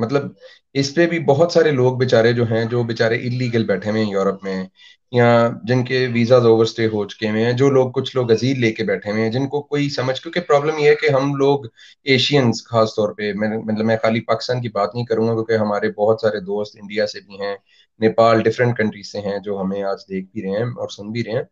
मतलब इस पे भी बहुत सारे लोग बेचारे जो हैं, जो बेचारे इलीगल बैठे हुए हैं यूरोप में, या जिनके वीजाज ओवरस्टे हो चुके हुए हैं, जो लोग, कुछ लोग अजील लेके बैठे हुए हैं, जिनको कोई समझ, क्योंकि प्रॉब्लम ये है कि हम लोग एशियंस खास तौर पे, मैं खाली पाकिस्तान की बात नहीं करूंगा, क्योंकि हमारे बहुत सारे दोस्त इंडिया से भी हैं, नेपाल, डिफरेंट कंट्री से हैं, जो हमें आज देख भी रहे हैं और सुन भी रहे हैं,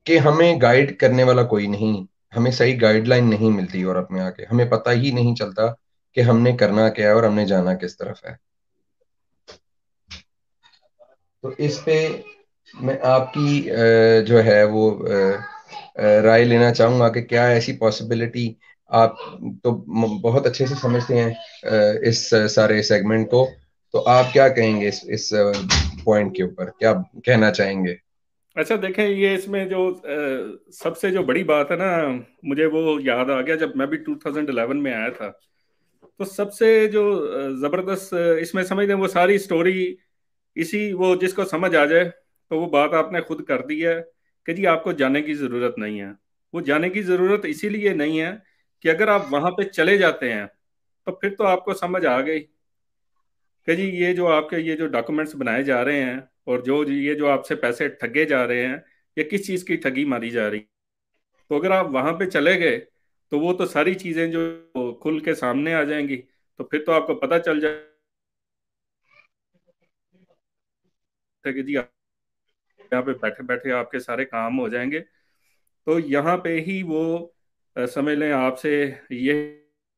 कि हमें गाइड करने वाला कोई नहीं, हमें सही गाइडलाइन नहीं मिलती यूरोप में आके, हमें पता ही नहीं चलता कि हमने करना क्या है और हमने जाना किस तरफ है। तो इस पे मैं आपकी जो है वो राय लेना चाहूंगा कि क्या ऐसी पॉसिबिलिटी, आप तो बहुत अच्छे से समझते हैं इस सारे सेगमेंट को, तो आप क्या कहेंगे इस पॉइंट के ऊपर, क्या कहना चाहेंगे? अच्छा देखें, ये इसमें जो सबसे जो बड़ी बात है ना, मुझे वो याद आ गया जब मैं भी 2011 में आया था। तो सबसे जो जबरदस्त इसमें समझ लें, वो सारी स्टोरी इसी, वो जिसको समझ आ जाए तो वो बात आपने खुद कर दी है कि जी आपको जाने की जरूरत नहीं है। वो जाने की जरूरत इसीलिए नहीं है कि अगर आप वहां पे चले जाते हैं तो फिर तो आपको समझ आ गई कि जी ये जो आपके ये जो डॉक्यूमेंट्स बनाए जा रहे हैं और जो ये जो आपसे पैसे ठगे जा रहे हैं, ये किस चीज़ की ठगी मारी जा रही। तो अगर आप वहां पे चले गए तो वो तो सारी चीजें जो खुल के सामने आ जाएंगी। तो फिर तो आपको पता चल जाएगा कि जी आप यहाँ पे बैठे बैठे आपके सारे काम हो जाएंगे। तो यहाँ पे ही वो समझ लें आपसे ये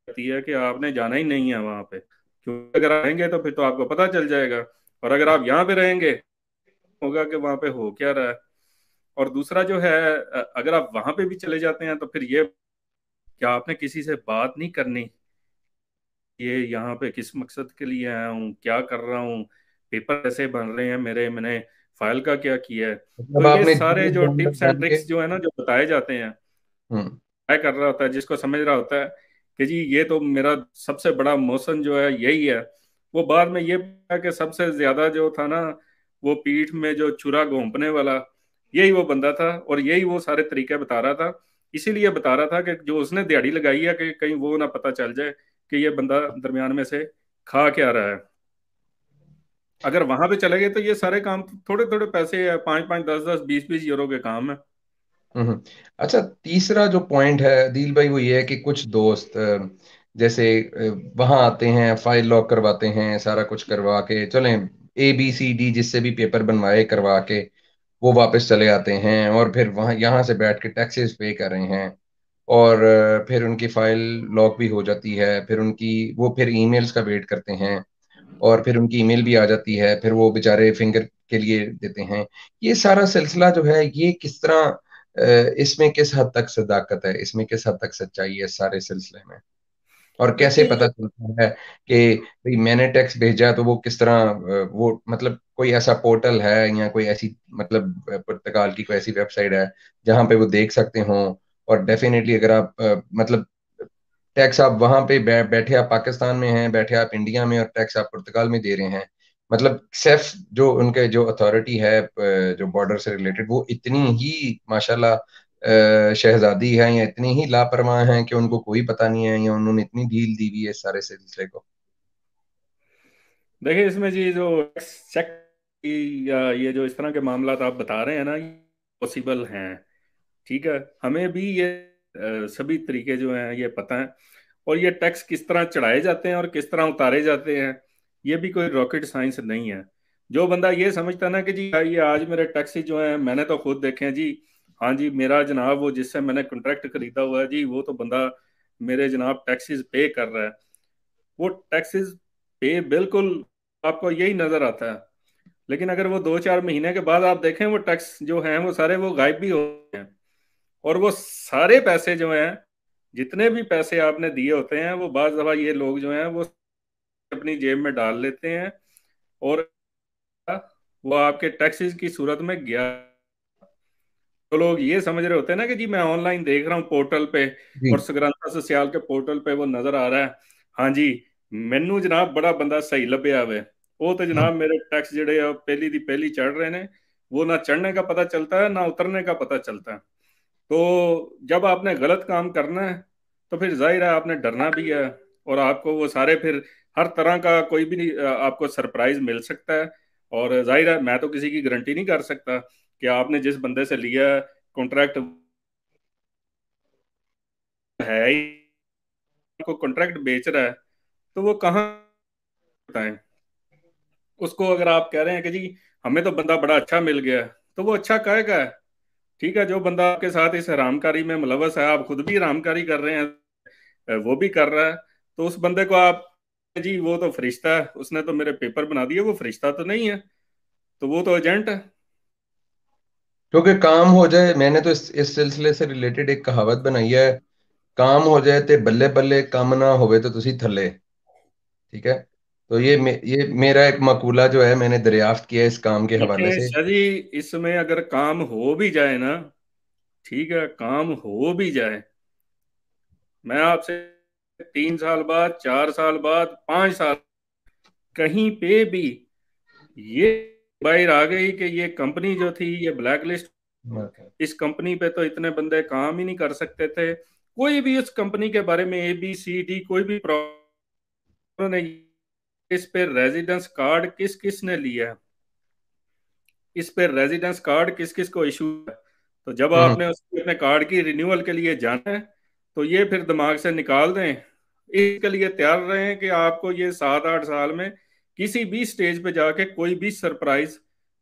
कहती है कि आपने जाना ही नहीं है वहां पे, क्योंकि अगर आप रहेंगे तो फिर तो आपको पता चल जाएगा। और अगर आप यहाँ पे रहेंगे होगा कि वहां पे हो क्या रहा है। और दूसरा जो है, अगर आप वहां पे भी चले जाते हैं तो फिर ये क्या आपने किसी से बात नहीं करनी, ये यहाँ पे किस मकसद के लिए आया हूँ, क्या कर रहा हूँ, पेपर कैसे बन रहे हैं मेरे, मैंने फाइल का क्या किया है। मतलब तो ये आपने सारे जो डॉक्टर टिप्स एंड जान के। ट्रिक्स जो है ना जो बताए जाते हैं, हम्म। तय कर रहा होता है जिसको समझ रहा होता है कि जी ये तो मेरा सबसे बड़ा मोशन जो है यही है। वो बाद में ये पाया कि सबसे ज्यादा जो था ना, वो पीठ में जो छुरा घोंपने वाला, यही वो बंदा था और यही वो सारे तरीके बता रहा था। इसीलिए बता रहा था कि जो उसने दिहाड़ी लगाई है कि कहीं वो ना पता चल जाए कि ये बंदा दरमियान में से खा क्या रहा है। अगर वहां पे चले गए तो ये सारे काम थोड़े थोड़े पैसे है, 5 5 10 10 20 20 यूरो के काम है। हम्म। अच्छा, तीसरा जो पॉइंट है दिल भाई, वो ये है कि कुछ दोस्त जैसे वहां आते हैं, फाइल लॉक करवाते हैं, सारा कुछ करवा के चलें, ABCD जिससे भी पेपर बनवाए करवा के वो वापस चले आते हैं, और फिर वहां यहाँ से बैठ के टैक्सेस पे कर रहे हैं, और फिर उनकी फाइल लॉक भी हो जाती है, फिर उनकी वो फिर ईमेल्स का वेट करते हैं, और फिर उनकी ईमेल भी आ जाती है, फिर वो बेचारे फिंगर के लिए देते हैं। ये सारा सिलसिला जो है, ये किस तरह, इसमें किस हद तक सदाकत है, इसमें किस हद तक सच्चाई है इस सारे सिलसिले में, और कैसे देखिए पता ये, चलता है कि भाई मैंने टैक्स भेजा, तो वो किस तरह, वो मतलब कोई ऐसा पोर्टल है या कोई ऐसी, मतलब पुर्तगाल की कोई ऐसी वेबसाइट है जहां पे वो देख सकते हो, और डेफिनेटली अगर आप मतलब टैक्स आप वहां पे बैठे आप पाकिस्तान में हैं, बैठे आप इंडिया में, और टैक्स आप पुर्तगाल में दे रहे हैं, मतलब सेफ जो उनके जो अथॉरिटी है जो बॉर्डर से रिलेटेड, वो इतनी ही माशाल्लाह शहजादी है, या इतनी ही लापरवाह हैं कि उनको कोई पता नहीं है, या उन्होंने इतनी ढील दी हुई है इस सारे सिलसिले को। देखिए इसमें जी जो चेक या ये जो इस तरह के मामला आप बता रहे हैं ना, ये पॉसिबल हैं। ठीक है, हमें भी ये सभी तरीके जो हैं ये पता है। और ये टैक्स किस तरह चढ़ाए जाते हैं और किस तरह उतारे जाते हैं, ये भी कोई रॉकेट साइंस नहीं है। जो बंदा ये समझता है ना कि जी ये आज मेरे टैक्सी जो हैं मैंने तो खुद देखे हैं जी, हाँ जी मेरा जनाब वो जिससे मैंने कॉन्ट्रैक्ट खरीदा हुआ है जी वो तो बंदा मेरे जनाब टैक्सीज पे कर रहा है, वो टैक्सेस पे बिल्कुल आपको यही नजर आता है। लेकिन अगर वो 2 4 महीने के बाद आप देखें वो टैक्स जो हैं वो सारे वो गायब भी हो गए हैं। और वो सारे पैसे जो हैं, जितने भी पैसे आपने दिए होते हैं, वो बाज दफा ये लोग जो हैं वो अपनी जेब में डाल लेते हैं। और वो आपके टैक्सेस की सूरत में गया, तो लोग ये समझ रहे होते हैं ना कि जी मैं ऑनलाइन देख रहा हूँ पोर्टल पे, और जी। सगरांता सोशल के पोर्टल पे वो नजर आ रहा है, हाँ जी मैनू जनाब बड़ा बंदा सही लभ्या वे। वो तो जनाब मेरे टैक्स जड़े आ पहली दी पहली चढ़ रहे ने, वो ना चढ़ने का पता चलता है ना उतरने का पता चलता है। तो जब आपने गलत काम करना है तो फिर जाहिर है आपने डरना भी है। और आपको वो सारे फिर हर तरह का कोई भी आपको सरप्राइज मिल सकता है। और जाहिर है मैं तो किसी की गारंटी नहीं कर सकता कि आपने जिस बंदे से लिया कॉन्ट्रैक्ट है ही, को कॉन्ट्रैक्ट बेच रहा है, तो वो कहाँ बताएं उसको। अगर आप कह रहे हैं कि जी हमें तो बंदा बड़ा अच्छा मिल गया, तो वो अच्छा कहेगा। ठीक है, जो बंदा आपके साथ इस हरामकारी में मुलवस है, आप खुद भी हरामकारी कर रहे हैं, वो भी कर रहा है, तो उस बंदे को आप जी वो तो फरिश्ता है, उसने तो मेरे पेपर बना दिए, वो फरिश्ता तो नहीं है, तो वो तो एजेंट है। क्योंकि काम हो जाए, मैंने तो इस सिलसिले से रिलेटेड एक कहावत बनाई है, काम हो जाए ते बल्ले बल्ले, काम ना होवे तो तुसी थल्ले। ठीक है। तो ये मेरा एक मकूला जो है, मैंने दरियाफ्त किया है इस काम के हवाले देखें से। शाह जी, इसमें अगर काम हो भी जाए ना, ठीक है, काम हो भी जाए, मैं आपसे 3 साल बाद, 4 साल बाद, 5 साल, कहीं पे भी ये बाहर आ गई कि ये कंपनी जो थी ये ब्लैक लिस्ट, इस कंपनी पे तो इतने बंदे काम ही नहीं कर सकते थे, कोई भी उस कंपनी के बारे में ABCD कोई भी प्रॉब्लम नहीं, इस पे रेजिडेंस कार्ड किस किस ने लिया है, इस पे रेजिडेंस कार्ड किस किस को इशू है, तो जब हम्म। आपने अपने कार्ड की रिन्यूअल के लिए जाना है, तो ये फिर दिमाग से निकाल दें, इसके लिए तैयार रहें कि आपको ये 7-8 साल में किसी भी स्टेज पे जाके कोई भी सरप्राइज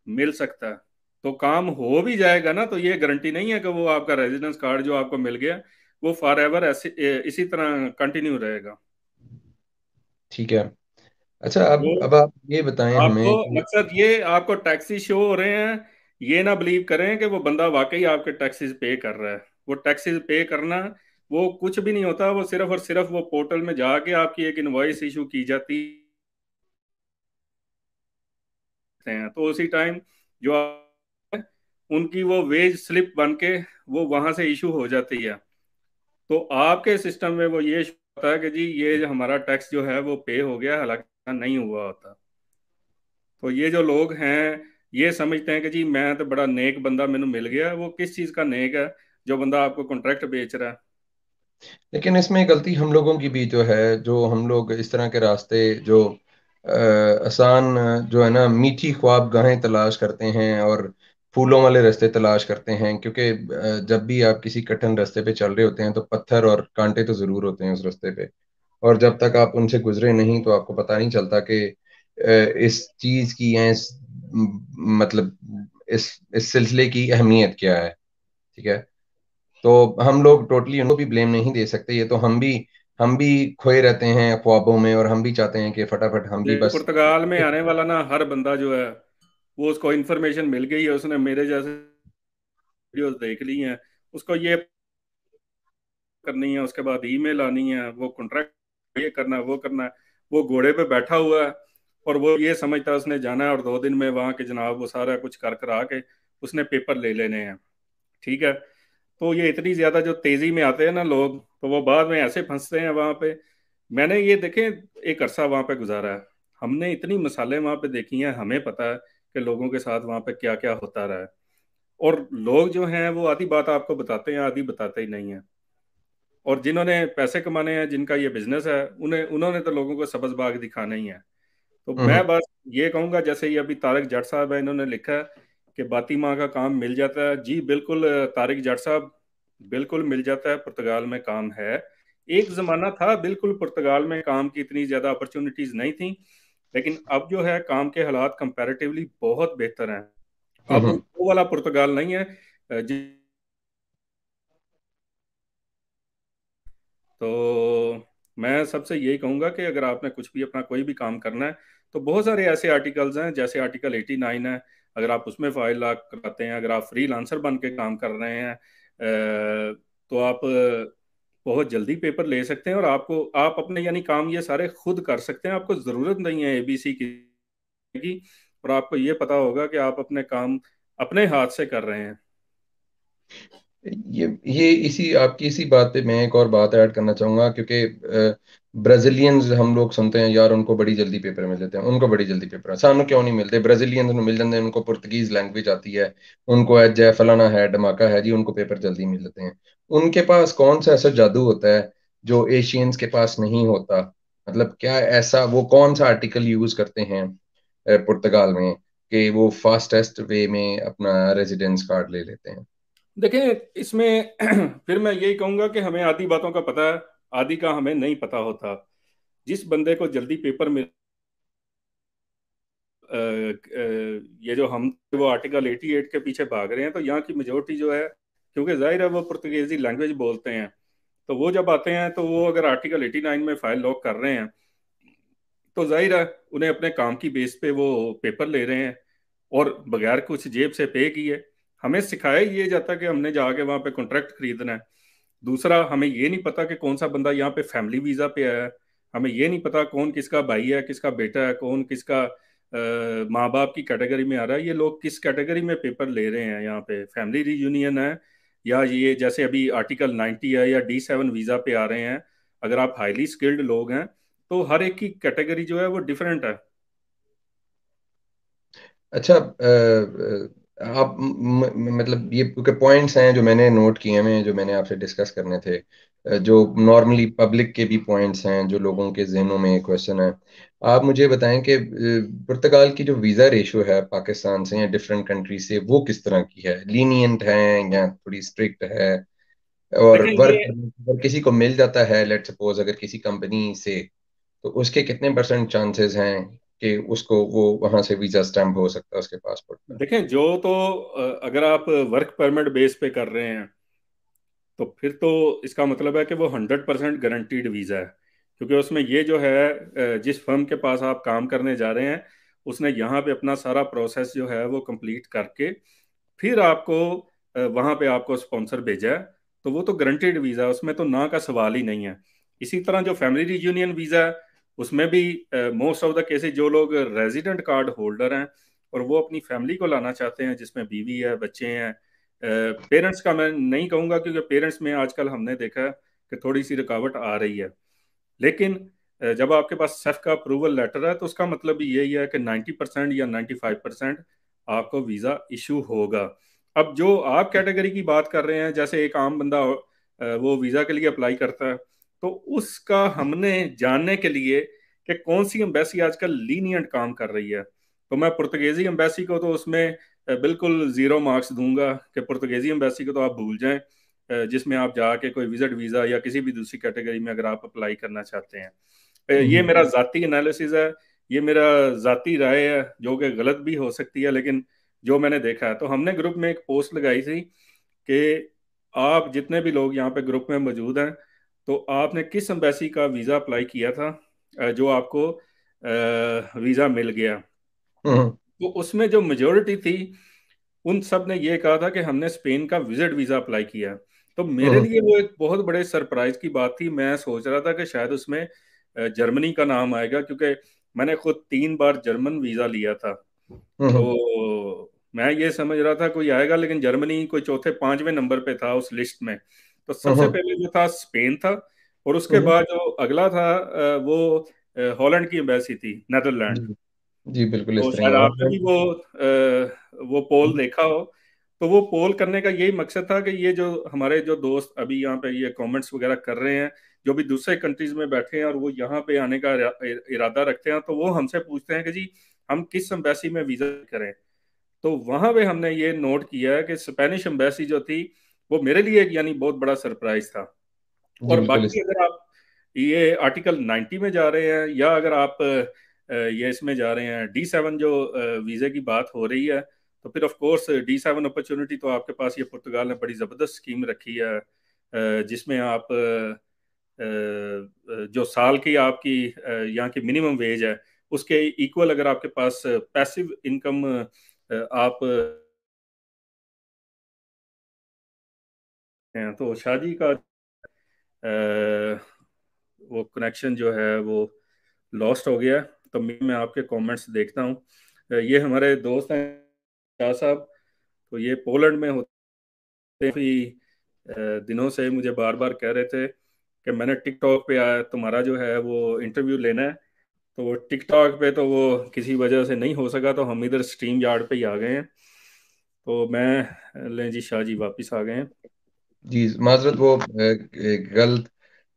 मिल सकता है। तो काम हो भी जाएगा ना, तो ये गारंटी नहीं है कि वो आपका रेजिडेंस कार्ड जो आपको मिल गया वो फॉर एवर ऐसे इसी तरह कंटिन्यू रहेगा। ठीक है। अच्छा, तो अब आप ये बताएं आपको हमें कि मकसद ये आपको टैक्सी शो हो रहे हैं, ये ना बिलीव करें कि वो बंदा वाकई आपके टैक्सीज पे कर रहा है। वो टैक्सीज पे करना वो कुछ भी नहीं होता, वो सिर्फ और सिर्फ वो पोर्टल में जाके आपकी एक इनवॉइस इशू की जाती है, तो उसी टाइम जो उनकी वो वेज स्लिप बन के वो वहां से इशू हो जाती है। तो आपके सिस्टम में वो ये show होता है कि जी ये जो हमारा टैक्स जो है वो पे हो गया, हालांकि नहीं हुआ होता। तो ये जो लोग हैं ये समझते हैं कि जी मैं तो बड़ा नेक बंदा मैंने मिल गया, वो किस चीज़ का नेक है जो बंदा आपको कॉन्ट्रैक्ट बेच रहा है। लेकिन इसमें गलती हम लोगों की भी जो है, जो हम लोग इस तरह के रास्ते जो आसान जो है ना, मीठी ख्वाब गाहें तलाश करते हैं और फूलों वाले रास्ते तलाश करते हैं, क्योंकि जब भी आप किसी कठिन रास्ते पे चल रहे होते हैं तो पत्थर और कांटे तो जरूर होते हैं उस रास्ते पे। और जब तक आप उनसे गुजरे नहीं तो आपको पता नहीं चलता कि इस चीज की या इस मतलब इस सिलसिले की अहमियत क्या है। ठीक है। तो हम लोग टोटली उनको भी ब्लेम नहीं दे सकते, ये तो हम भी खोए रहते हैं ख्वाबों में, और हम भी चाहते हैं कि फटाफट हम भी देखो बस। पुर्तगाल में आने वाला ना हर बंदा जो है वो उसको इन्फॉर्मेशन मिल गई है, उसने मेरे जैसे वीडियोस देख ली हैं, उसको ये करनी है, उसके बाद ईमेल आनी है, वो कॉन्ट्रैक्ट ये करना है, वो करना है, वो घोड़े पे बैठा हुआ है और वो ये समझता है उसने जाना है और 2 दिन में वहां के जनाब वो सारा कुछ कर करा के उसने पेपर ले लेने हैं। ठीक है, तो ये इतनी ज्यादा जो तेजी में आते हैं ना लोग, तो वो बाद में ऐसे फंसते हैं वहां पे। मैंने ये देखे एक अरसा वहां पे गुजारा है, हमने इतनी मिसालें वहां पे देखी हैं, हमें पता है कि लोगों के साथ वहां पे क्या क्या होता रहा है। और लोग जो हैं वो आधी बात आपको बताते हैं, आधी बताते ही नहीं है। और जिन्होंने पैसे कमाने हैं, जिनका ये बिजनेस है, उन्हें उन्होंने तो लोगों को सबज बाग दिखाना ही है। तो हम्म। मैं बस ये कहूंगा, जैसे ये अभी तारिक जट साहब है, इन्होंने लिखा है कि बाती माँ का काम मिल जाता है, जी बिल्कुल तारिक जट साहब, बिल्कुल मिल जाता है, पुर्तगाल में काम है। एक जमाना था बिल्कुल पुर्तगाल में काम की इतनी ज्यादा अपॉर्चुनिटीज नहीं थी, लेकिन अब जो है काम के हालात कंपैरेटिवली बहुत बेहतर हैं। अब हम्म। वो वाला पुर्तगाल नहीं है जी। तो मैं सबसे यही कहूंगा कि अगर आपने कुछ भी अपना कोई भी काम करना है, तो बहुत सारे ऐसे आर्टिकल्स हैं, जैसे आर्टिकल 89 है, अगर आप उसमें फाइल लॉक कराते हैं, अगर आप फ्री लांसर बन के काम कर रहे हैं, तो आप बहुत जल्दी पेपर ले सकते हैं और आपको आप अपने यानी काम ये सारे खुद कर सकते हैं, आपको ज़रूरत नहीं है ABC की। और आपको ये पता होगा कि आप अपने काम अपने हाथ से कर रहे हैं। ये इसी आपकी इसी बात पे मैं एक और बात ऐड करना चाहूंगा, क्योंकि ब्राजीलियंस हम लोग सुनते हैं यार, उनको बड़ी जल्दी पेपर मिल जाते हैं, उनको बड़ी जल्दी पेपर है, सानू क्यों नहीं मिलते? ब्राजीलियंस को मिल जाते हैं, उनको पुर्तगीज लैंग्वेज आती है, उनको एज है फलाना है धमाका है जी, उनको पेपर जल्दी मिल जाते हैं। उनके पास कौन सा ऐसा जादू होता है जो एशियंस के पास नहीं होता? मतलब क्या ऐसा, वो कौन सा आर्टिकल यूज करते हैं पुर्तगाल में कि वो फास्टेस्ट वे में अपना रेजिडेंस कार्ड ले लेते हैं? देखें इसमें फिर मैं यही कहूंगा कि हमें आधी बातों का पता है, आधी का हमें नहीं पता होता। जिस बंदे को जल्दी पेपर मिल ये जो हम वो आर्टिकल 88 के पीछे भाग रहे हैं, तो यहाँ की मेजोरिटी जो है, क्योंकि जाहिर है वो पुर्तगेजी लैंग्वेज बोलते हैं, तो वो जब आते हैं तो वो अगर आर्टिकल 89 में फाइल लॉक कर रहे हैं, तो जाहिर है उन्हें अपने काम की बेस पे वो पेपर ले रहे हैं, और बगैर कुछ जेब से पे किए। हमें सिखाया ये जाता है कि हमने जाके वहाँ पे कॉन्ट्रैक्ट खरीदना है। दूसरा, हमें ये नहीं पता कि कौन सा बंदा यहाँ पे फैमिली वीजा पे आया है। हमें ये नहीं पता कौन किसका भाई है, किसका बेटा है, कौन किसका माँ बाप की कैटेगरी में आ रहा है। ये लोग किस कैटेगरी में पेपर ले रहे हैं, यहाँ पे फैमिली रीयूनियन है, या ये जैसे अभी आर्टिकल 90 है, या D7 वीजा पे आ रहे हैं। अगर आप हाईली स्किल्ड लोग हैं, तो हर एक की कैटेगरी जो है वो डिफरेंट है। अच्छा, आप मतलब ये पॉइंट्स हैं जो मैंने नोट किए हैं, जो मैंने आपसे डिस्कस करने थे, जो नॉर्मली पब्लिक के भी पॉइंट्स हैं, जो लोगों के जहनों में क्वेश्चन है। आप मुझे बताएं कि पुर्तगाल की जो वीज़ा रेशो है पाकिस्तान से या डिफरेंट कंट्री से, वो किस तरह की है? लीनियंट है या थोड़ी स्ट्रिक्ट है? और देखें वर्क ये अगर किसी को मिल जाता है, लेट सपोज अगर किसी कंपनी से, तो उसके कितने परसेंट चांसेस हैं कि उसको वो वहां से वीजा स्टैम्प हो सकता है उसके पासपोर्ट पे? देखें जो तो अगर आप वर्क परमिट बेस पे कर रहे हैं, तो फिर तो इसका मतलब है कि वो 100% गारंटीड वीज़ा है। क्योंकि उसमें ये जो है, जिस फर्म के पास आप काम करने जा रहे हैं, उसने यहाँ पे अपना सारा प्रोसेस जो है वो कंप्लीट करके फिर आपको वहाँ पे आपको स्पॉन्सर भेजा है। तो वो तो गारंटीड वीज़ा है, उसमें तो ना का सवाल ही नहीं है। इसी तरह जो फैमिली रीयूनियन वीज़ा है, उसमें भी मोस्ट ऑफ द केसेस जो लोग रेजिडेंट कार्ड होल्डर हैं और वो अपनी फैमिली को लाना चाहते हैं, जिसमें बीवी है, बच्चे हैं, पेरेंट्स का मैं नहीं कहूँगा, क्योंकि पेरेंट्स में आजकल हमने देखा है कि थोड़ी सी रुकावट आ रही है। लेकिन जब आपके पास सेफ का अप्रूवल लेटर है, तो उसका मतलब भी यही है कि 90% या 95% आपको वीज़ा इशू होगा। अब जो आप कैटेगरी की बात कर रहे हैं, जैसे एक आम बंदा वो वीज़ा के लिए अप्लाई करता है, तो उसका हमने जानने के लिए कि कौन सी एम्बेसी आजकल लीनियंट काम कर रही है, तो मैं पुर्तगेजी एम्बेसी को तो उसमें बिल्कुल ज़ीरो मार्क्स दूंगा कि पुर्तगेजी एम्बेसी को तो आप भूल जाएं, जिसमें आप जाके कोई विजिट वीज़ा या किसी भी दूसरी कैटेगरी में अगर आप अप्लाई करना चाहते हैं। ये हम्म। मेरा जाती एनालिसिस है, ये मेरा जाती राय है, जो कि गलत भी हो सकती है, लेकिन जो मैंने देखा है। तो हमने ग्रुप में एक पोस्ट लगाई थी कि आप जितने भी लोग यहाँ पे ग्रुप में मौजूद हैं, तो आपने किस एम्बेसी का वीज़ा अप्लाई किया था जो आपको वीज़ा मिल गया। हम्म। तो उसमें जो मेजोरिटी थी, उन सब ने ये कहा था कि हमने स्पेन का विजिट वीज़ा अप्लाई किया। तो मेरे हम्म। लिए वो एक बहुत बड़े सरप्राइज की बात थी। मैं सोच रहा था कि शायद उसमें जर्मनी का नाम आएगा, क्योंकि मैंने खुद 3 बार जर्मन वीज़ा लिया था। हम्म। तो मैं ये समझ रहा था कोई आएगा, लेकिन जर्मनी कोई चौथे पांचवें नंबर पे था उस लिस्ट में। तो सबसे हम्म। पहले जो था स्पेन था, और उसके हम्म। बाद जो अगला था वो हॉलैंड की एम्बेसी थी, नेदरलैंड। जी। जी बिल्कुल इस तो तरह ही शायद है। और आपने भी वो पोल देखा हो। तो वो पोल करने का यही मकसद था कि ये जो हमारे जो दोस्त अभी यहाँ पे ये कमेंट्स वगैरह कर रहे हैं, जो भी दूसरे कंट्रीज में बैठे हैं और वो यहाँ पे आने का इरादा रखते हैं, तो वो हमसे पूछते हैं कि जी हम किस एम्बेसी में वीजा करें। तो वहां पे हमने ये नोट किया है कि स्पेनिश एम्बेसी जो थी, वो मेरे लिए एक यानी बहुत बड़ा सरप्राइज था। जी और बिल्कुल इस। बाकी अगर आप ये आर्टिकल 90 में जा रहे हैं, या अगर आप ये इसमें जा रहे हैं D7 जो वीज़े की बात हो रही है, तो फिर ऑफ कोर्स D7 अपॉर्चुनिटी तो आपके पास ये पुर्तगाल ने बड़ी ज़बरदस्त स्कीम रखी है, जिसमें आप जो साल की आपकी यहाँ की मिनिमम वेज है, उसके इक्वल अगर आपके पास पैसिव इनकम आप हैं, तो शादी का वो कनेक्शन जो है वो लॉस्ट हो गया। तो मैं आपके कमेंट्स देखता हूँ। ये हमारे दोस्त हैं शाह साहब, तो ये पोलैंड में होते हैं। काफी दिनों से मुझे बार बार कह रहे थे कि मैंने टिकटॉक पे आया तुम्हारा जो है वो इंटरव्यू लेना है। तो वो टिकटॉक पे तो वो किसी वजह से नहीं हो सका, तो हम इधर स्ट्रीम यार्ड पे ही आ गए हैं। तो मैं लें जी, शाह जी वापस आ गए हैं। जी माजरत, वो गलत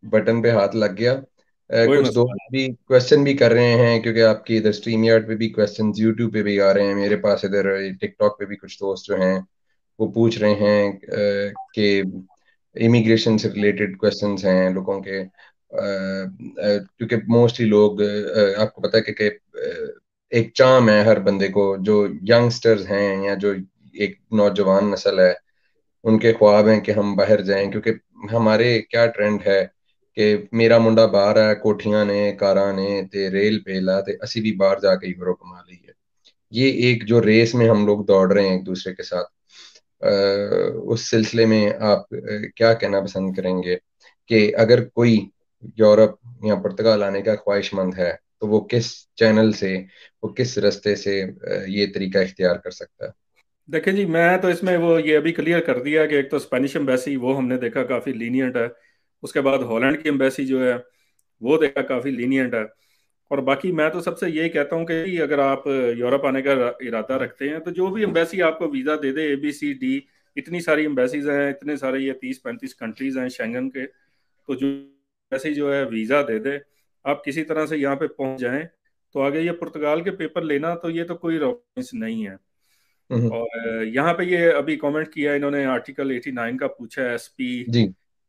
बटन पे हाथ लग गया। कोई कुछ मसला दोस्त नहीं। भी क्वेश्चन भी कर रहे हैं, क्योंकि आपकी इधर स्ट्रीम यार्ड पे भी क्वेश्चन, यूट्यूब पे भी आ रहे हैं मेरे पास, इधर टिकटॉक पे भी कुछ दोस्त जो हैं वो पूछ रहे हैं कि इमिग्रेशन से रिलेटेड क्वेश्चंस हैं लोगों के, क्योंकि मोस्टली लोग आपको पता है एक चाम है हर बंदे को, जो यंगस्टर्स हैं या जो एक नौजवान नस्ल है, उनके ख्वाब हैं कि हम बाहर जाएं, क्योंकि हमारे क्या ट्रेंड है कि मेरा मुंडा बाहर है, कोठियां ने, कारां ने ते रेल पे ला ते असी भी बाहर जाके यूरो कमा ली है। ये एक जो रेस में हम लोग दौड़ रहे हैं एक दूसरे के साथ, उस सिलसिले में आप क्या कहना पसंद करेंगे कि अगर कोई यूरोप या पुर्तगाल आने का ख्वाहिशमंद है, तो वो किस चैनल से, वो किस रास्ते से ये तरीका इख्तियार कर सकता है? देखिए जी, मैं तो इसमें वो ये अभी क्लियर कर दिया कि एक तो स्पेनिश एम्बेसी वो हमने देखा काफ़ी लीनियंट है। उसके बाद हॉलैंड की एम्बेसी जो है वो देखा काफ़ी लीनियंट है। और बाकी मैं तो सबसे यही कहता हूँ कि अगर आप यूरोप आने का इरादा रखते हैं तो जो भी एम्बेसी आपको वीज़ा दे दे, ABCD, इतनी सारी एम्बेसीज हैं, इतने सारे ये 30-35 कंट्रीज हैं शेंगन के, तो जो एम्बेसी जो है वीज़ा दे दे, आप किसी तरह से यहाँ पे पहुंच जाएं, तो आगे ये पुर्तगाल के पेपर लेना तो ये तो कोई रॉकेंस नहीं है। हम्म। और यहाँ पे ये अभी कमेंट किया इन्होंने, आर्टिकल 89 का पूछा है, SP। जी।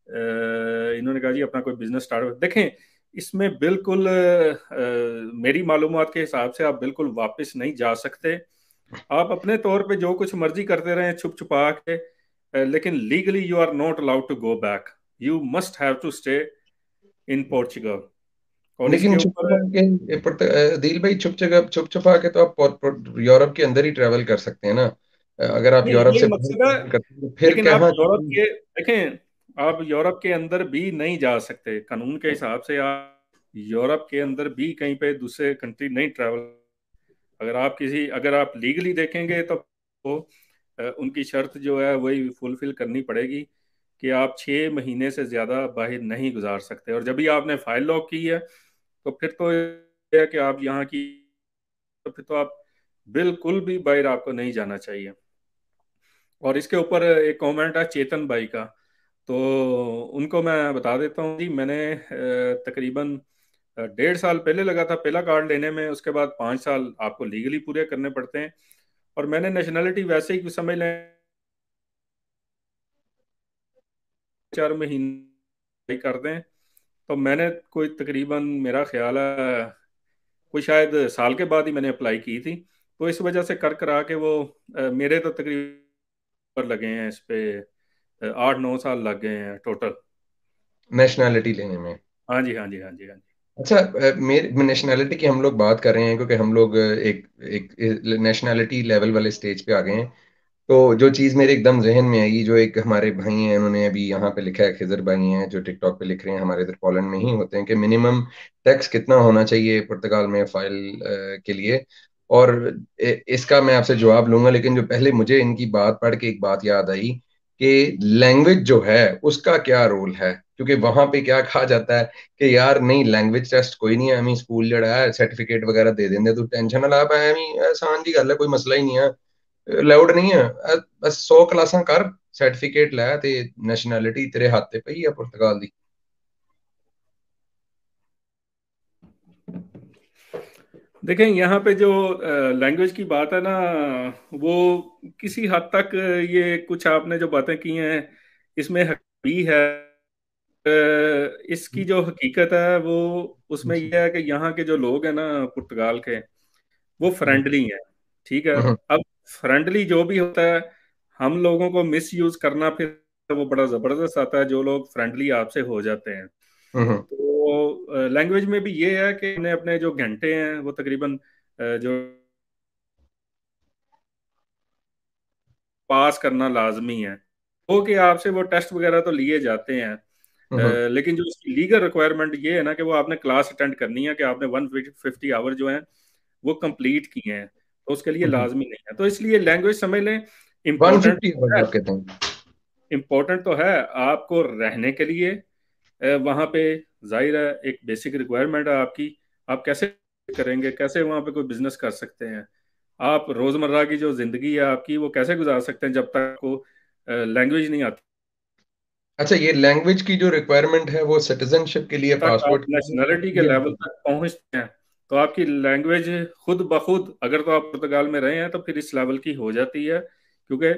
इन्होंने कहा जी अपना कोई बिजनेस स्टार्ट देखें, इसमें बिल्कुल मेरी मालूमात के हिसाब से आप बिल्कुल वापस नहीं जा सकते। आप अपने तौर पे जो कुछ मर्जी करते रहें छुप छुपा के, लेकिन legally you are not allowed to go back. You must have to stay in Portugal. और लेकिन इसके छुप ऊपर छुपा के दिल भाई, छुप छुपा के तो आप यूरोप के अंदर ही ट्रेवल कर सकते हैं ना। अगर आप नहीं, यूरोप ये से बाहर मकसद है। ट्रेवल करते हैं तो फिर लेकिन आप कहाँ यूरोप के देखें, आप यूरोप के अंदर भी नहीं जा सकते कानून के हिसाब से। आप यूरोप के अंदर भी कहीं पे दूसरे कंट्री नहीं ट्रैवल। अगर आप लीगली देखेंगे तो उनकी शर्त जो है वही फुलफिल करनी पड़ेगी कि आप 6 महीने से ज्यादा बाहर नहीं गुजार सकते। और जब भी आपने फाइल लॉक की है तो फिर तो ये है कि आप यहाँ की, तो फिर तो आप बिल्कुल भी बाहर आपको नहीं जाना चाहिए। और इसके ऊपर एक कमेंट है चेतन भाई का, तो उनको मैं बता देता हूँ जी। मैंने तकरीबन 1.5 साल पहले लगा था पहला कार्ड लेने में, उसके बाद 5 साल आपको लीगली पूरे करने पड़ते हैं। और मैंने नेशनैलिटी वैसे ही समझ लें 4 महीने कर दें, तो मैंने कोई तकरीबन मेरा ख्याल है कोई शायद साल के बाद ही मैंने अप्लाई की थी। तो इस वजह से कर करा के वो मेरे तो तकरीबन लगे हैं इस पे 8-9 साल लग गए हैं टोटल। नेशनैलिटी लेने में? हाँ जी, हाँ जी, हाँ जी, हाँ जी। अच्छा, मेरे नेशनैलिटी की हम लोग बात कर रहे हैं क्योंकि हम लोग एक एक नेशनैलिटी लेवल वाले स्टेज पे आ गए हैं। तो जो चीज़ मेरे एकदम जहन में आई, जो एक हमारे भाई हैं उन्होंने अभी यहाँ पे लिखा है, खिजर भाई हैं जो टिकटॉक पे लिख रहे हैं, हमारे इधर पोलैंड में ही होते हैं, कि मिनिमम टैक्स कितना होना चाहिए पुर्तगाल में फाइल के लिए। और इसका मैं आपसे जवाब लूंगा, लेकिन जो पहले मुझे इनकी बात पढ़ के एक बात याद आई कि लैंग्वेज जो है उसका क्या रोल है, क्योंकि वहां पे क्या कहा जाता है कि यार नहीं, लैंग्वेज टेस्ट कोई नहीं है, हमें स्कूल जड़ा है सर्टिफिकेट वगैरह दे देंगे, तो टेंशन ना ला पाए, हमें आसान जी गल है, कोई मसला ही नहीं है, लाउड नहीं है। बस 100 क्लासां कर, सर्टिफिकेट लै ते नैशनैलिटी तेरे हाथ ते पई है पुर्तगाल दी। देखें यहाँ पे जो लैंग्वेज की बात है ना, वो किसी हद तक ये कुछ आपने जो बातें की हैं इसमें हक भी है। इसकी जो हकीकत है वो उसमें यह है कि यहाँ के जो लोग हैं ना पुर्तगाल के, वो फ्रेंडली हैं। ठीक है। हम्म। अब फ्रेंडली जो भी होता है, हम लोगों को मिस यूज करना फिर वो बड़ा जबरदस्त आता है जो लोग फ्रेंडली आपसे हो जाते हैं। हम्म। तो लैंग्वेज में भी ये है कि हमने अपने जो घंटे हैं वो तकरीबन जो पास करना लाजमी है। हो कि आपसे वो टेस्ट वगैरह तो लिए जाते हैं, हम्म। लेकिन जो उसकी लीगल रिक्वायरमेंट ये है ना कि वो आपने क्लास अटेंड करनी है, कि आपने 150 आवर जो है वो कंप्लीट किए हैं, तो उसके लिए हम्म। लाजमी नहीं है। तो इसलिए लैंग्वेज समझ लें, इम्पोर्टेंट 150 है। आवर्स आप कहते हैं? इम्पोर्टेंट तो है आपको रहने के लिए वहाँ पे। जाहिर है एक बेसिक रिक्वायरमेंट है आपकी। आप कैसे करेंगे, कैसे वहाँ पे कोई बिजनेस कर सकते हैं, आप रोजमर्रा की जो जिंदगी है आपकी वो कैसे गुजार सकते हैं जब तक आपको लैंग्वेज नहीं आती। अच्छा, ये लैंग्वेज की जो रिक्वायरमेंट है वो सिटीजनशिप के लिए तक आप पासपोर्ट के नेशनलिटी के लिए लेवल नहीं? तक पहुंचते हैं तो आपकी लैंग्वेज खुद ब खुद, अगर तो आप पुर्तगाल में रहे हैं तो फिर इस लेवल की हो जाती है, क्योंकि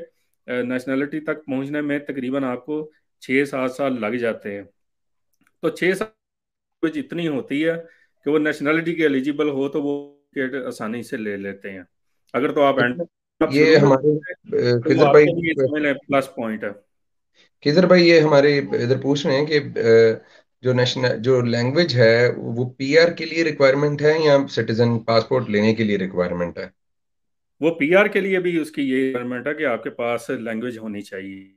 नेशनलिटी तक पहुंचने में तकरीबन आपको 6-7 साल लग जाते हैं। तो 6 साल लैंग्वेज इतनी होती है कि वो नेशनलिटी के एलिजिबल हो तो वो टिकट आसानी से ले लेते हैं। अगर तो आप अच्छा, आप ये शुरू में हमारे करते हैं, तो वो खिजर भाई, आपके लिए समझ लें प्लस पॉइंट है। खिजर भाई ये हमारे इधर पूछ रहे हैं कि जो लैंग्वेज है वो पीआर के लिए रिक्वायरमेंट है या सिटीजन पासपोर्ट लेने के लिए रिक्वायरमेंट है? वो पीआर के लिए भी उसकी ये रिक्वायरमेंट है कि आपके पास लैंग्वेज होनी चाहिए,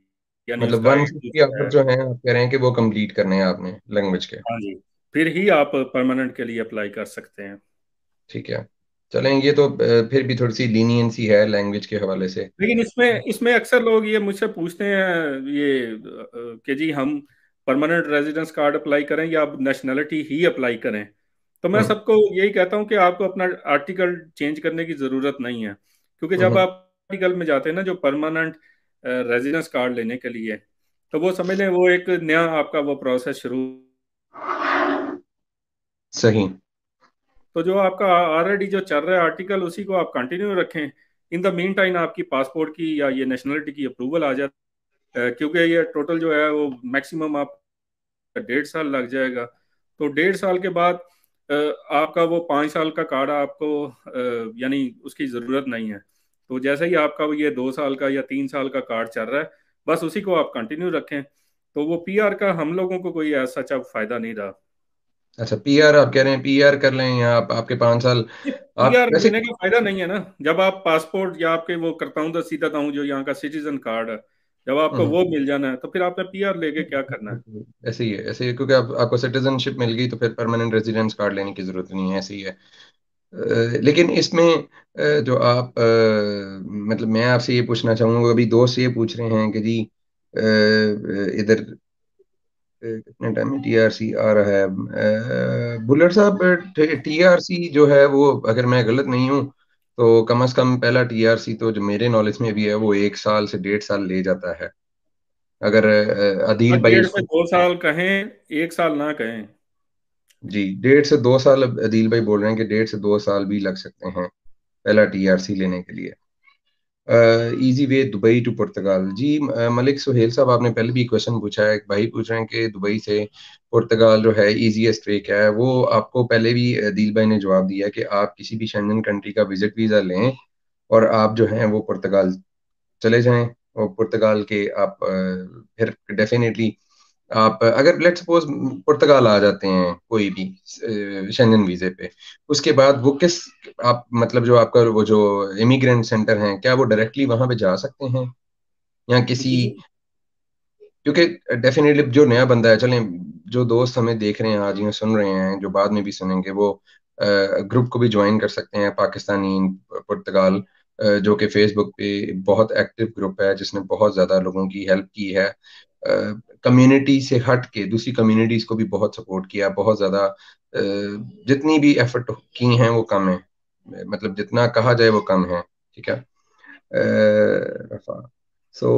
यानी मतलब उसका एक 150 दूसरा आवर्स है। जो हैं आप कह रहे हैं कि वो कंप्लीट करने हैं आपने लैंग्वेज के? हाँ जी, फिर ही आप परमानेंट के लिए अप्लाई कर सकते हैं। ठीक है। चलें, ये तो फिर भी थोड़ी सी लीनियंसी है लैंग्वेज के हवाले से। लेकिन इसमें इसमें अक्सर लोग ये मुझसे पूछते हैं ये कि जी हम परमानेंट रेजिडेंस कार्ड अप्लाई करें या अब नेशनलिटी ही अप्लाई करें। तो मैं हम्म। सबको यही कहता हूं कि आपको अपना आर्टिकल चेंज करने की ज़रूरत नहीं है, क्योंकि जब हम्म। आप आर्टिकल में जाते हैं ना जो परमानेंट रेजिडेंस कार्ड लेने के लिए, तो वो समझ लें वो एक नया आपका वो प्रोसेस शुरू। सही। तो जो आपका ऑलरेडी जो चल रहा है आर्टिकल उसी को आप कंटिन्यू रखें। इन द मीन टाइम आपकी पासपोर्ट की या ये नेशनलिटी की अप्रूवल आ जाती है, क्योंकि ये टोटल जो है वो मैक्सिमम आप 1.5 साल लग जाएगा। तो 1.5 साल के बाद आपका वो 5 साल का कार्ड आपको यानी उसकी ज़रूरत नहीं है। तो जैसे ही आपका वो ये 2 साल का या 3 साल का कार्ड चल रहा है, बस उसी को आप कंटिन्यू रखें। तो वो पीआर का हम लोगों को कोई ऐसा सच्चा फायदा नहीं रहा। अच्छा, पीआर आप कह रहे हैं, पीआर कर लें या आपके 5 साल आप पीआर वैसे? लेने का फायदा नहीं है ना, जब आप पासपोर्ट या आपके वो करता हूँ तो सीधा हूँ जो यहाँ का सिटीजन कार्ड है, जब आपको हम्म। वो मिल जाना है तो फिर आपने पीआर लेके क्या करना है। ऐसे ही है, ऐसे ही है, क्योंकि आपको सिटीजनशिप मिल गई तो फिर परमानेंट रेजिडेंस कार्ड लेने की जरूरत नहीं है, ऐसे ही है। लेकिन इसमें जो आप मतलब मैं आपसे ये पूछना चाहूंगा, अभी दोस्त ये पूछ रहे हैं कि जी इधर कितने टाइम में टीआरसी आ रहा है? बुलेट साहब, टीआरसी जो है वो, अगर मैं गलत नहीं हूँ तो कम से कम पहला टीआरसी तो जो मेरे नॉलेज में भी है वो 1 साल से 1.5 साल ले जाता है। अगर और अदील भाई डेढ़ से इसको, 2 साल कहें, 1 साल ना कहें। जी 1.5 से 2 साल, अब अदील भाई बोल रहे हैं कि 1.5 से 2 साल भी लग सकते हैं पहला टीआरसी लेने के लिए। इजी वे दुबई टू पुर्तगाल, जी मलिक सुहेल साहब, आपने पहले भी क्वेश्चन पूछा है, एक भाई पूछ रहे हैं कि दुबई से पुर्तगाल जो है इजीएस्ट वे क्या है। वो आपको पहले भी दिल भाई ने जवाब दिया कि आप किसी भी शेंजन कंट्री का विजिट वीज़ा लें और आप जो हैं वो पुर्तगाल चले जाएं, और पुर्तगाल के आप फिर डेफिनेटली आप अगर लेट सपोज पुर्तगाल आ जाते हैं कोई भी शेंजन वीजे पे, उसके बाद वो किस, आप मतलब जो आपका वो जो इमिग्रेंट सेंटर हैं, क्या वो डायरेक्टली वहां पे जा सकते हैं या किसी, जी। क्योंकि डेफिनेटली जो नया बंदा है, चलें जो दोस्त हमें देख रहे हैं आज या सुन रहे हैं, जो बाद में भी सुनेंगे, वो ग्रुप को भी ज्वाइन कर सकते हैं, पाकिस्तानी इन पुर्तगाल, जो कि फेसबुक पे बहुत एक्टिव ग्रुप है जिसने बहुत ज़्यादा लोगों की हेल्प की है। कम्युनिटी से हट के दूसरी कम्युनिटीज़ को भी बहुत सपोर्ट किया, बहुत ज़्यादा जितनी भी एफर्ट की हैं वो कम है, मतलब जितना कहा जाए वो कम है। ठीक है। रफा, सो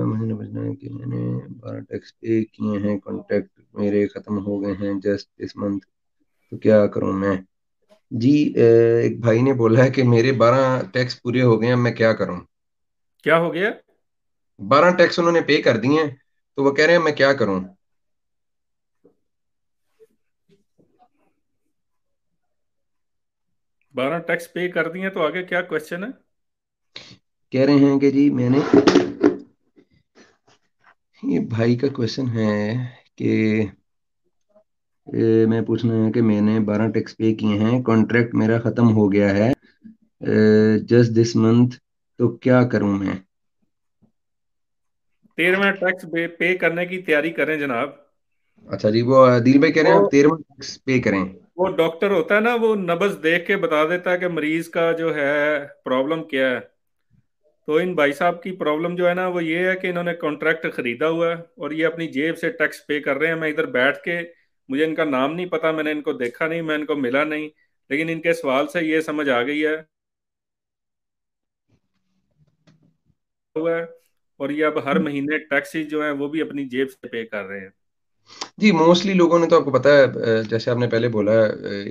मुझे बजना है कि मैंने 12 टैक्स पे किए हैं, कॉन्टैक्ट मेरे ख़त्म हो गए हैं जस्ट इस मंथ, तो क्या करूं मैं? जी एक भाई ने बोला है कि मेरे 12 टैक्स पूरे हो गए हैं, मैं क्या करूं? क्या हो गया? 12 टैक्स उन्होंने पे कर दिए हैं, तो वो कह रहे हैं मैं क्या करूं? 12 टैक्स पे कर दिए तो आगे क्या क्वेश्चन है? कह रहे हैं कि जी मैंने, ये भाई का क्वेश्चन है कि मैं पूछना है कि मैंने 12 टैक्स पे किए हैं, कॉन्ट्रैक्ट मेरा ख़त्म हो गया है जस्ट दिस मंथ, तो क्या करूं मैं? 13वां टैक्स पे करने की तैयारी करें जनाब। अच्छा जी, वो दिल भाई कह रहे वो हैं आप 13 टैक्स पे करें। वो डॉक्टर होता है ना, वो नब्ज देख के बता देता है कि मरीज का जो है प्रॉब्लम क्या है। तो इन भाई साहब की प्रॉब्लम जो है ना वो ये है कि इन्होंने कॉन्ट्रैक्ट खरीदा हुआ है और ये अपनी जेब से टैक्स पे कर रहे हैं। मैं इधर बैठ के, मुझे इनका नाम नहीं पता, मैंने इनको देखा नहीं, मैं इनको मिला नहीं, लेकिन इनके सवाल से ये समझ आ गई है हुआ है। और ये अब हर महीने टैक्सी जो है वो भी अपनी जेब से पे कर रहे हैं। जी मोस्टली लोगों ने तो, आपको पता है, जैसे आपने पहले बोला है,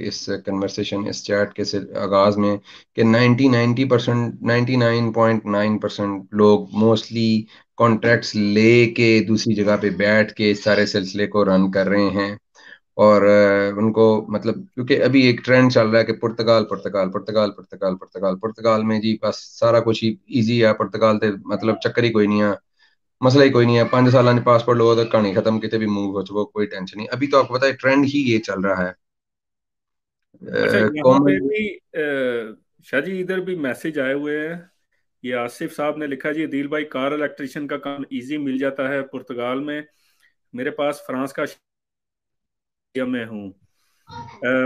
इस कन्वर्सेशन, इस चैट के आगाज में, कि 90% 99.9% लोग मोस्टली कॉन्ट्रैक्ट्स लेके दूसरी जगह पे बैठ के इस सारे सिलसिले को रन कर रहे हैं। और उनको मतलब, क्योंकि अभी एक ट्रेंड चल रहा है कि पुर्तगाल पुर्तगाल पुर्तगाल पुर्तगाल पुर्तगाल पुर्तगाल में जी बस सारा कुछ ही ईजी है, पुर्तगाल ते मतलब चक्कर ही कोई नहीं है, मसला ही कोई नहीं है, 5 साल पासपोर्ट लो तो कहानी खत्म, कितने भी मूव हो चुको, कोई टेंशन नहीं। अभी तो आपको पता है ट्रेंड ही ये चल रहा है। अच्छा, यहाँ पे कॉमन। भी शाह जी इधर भी मैसेज आए हुए हैं। ये आसिफ साहब ने लिखा जी, दिल भाई कार इलेक्ट्रिशियन का काम इजी मिल जाता है पुर्तगाल में, मेरे पास फ्रांस का शहरिया में हूँ।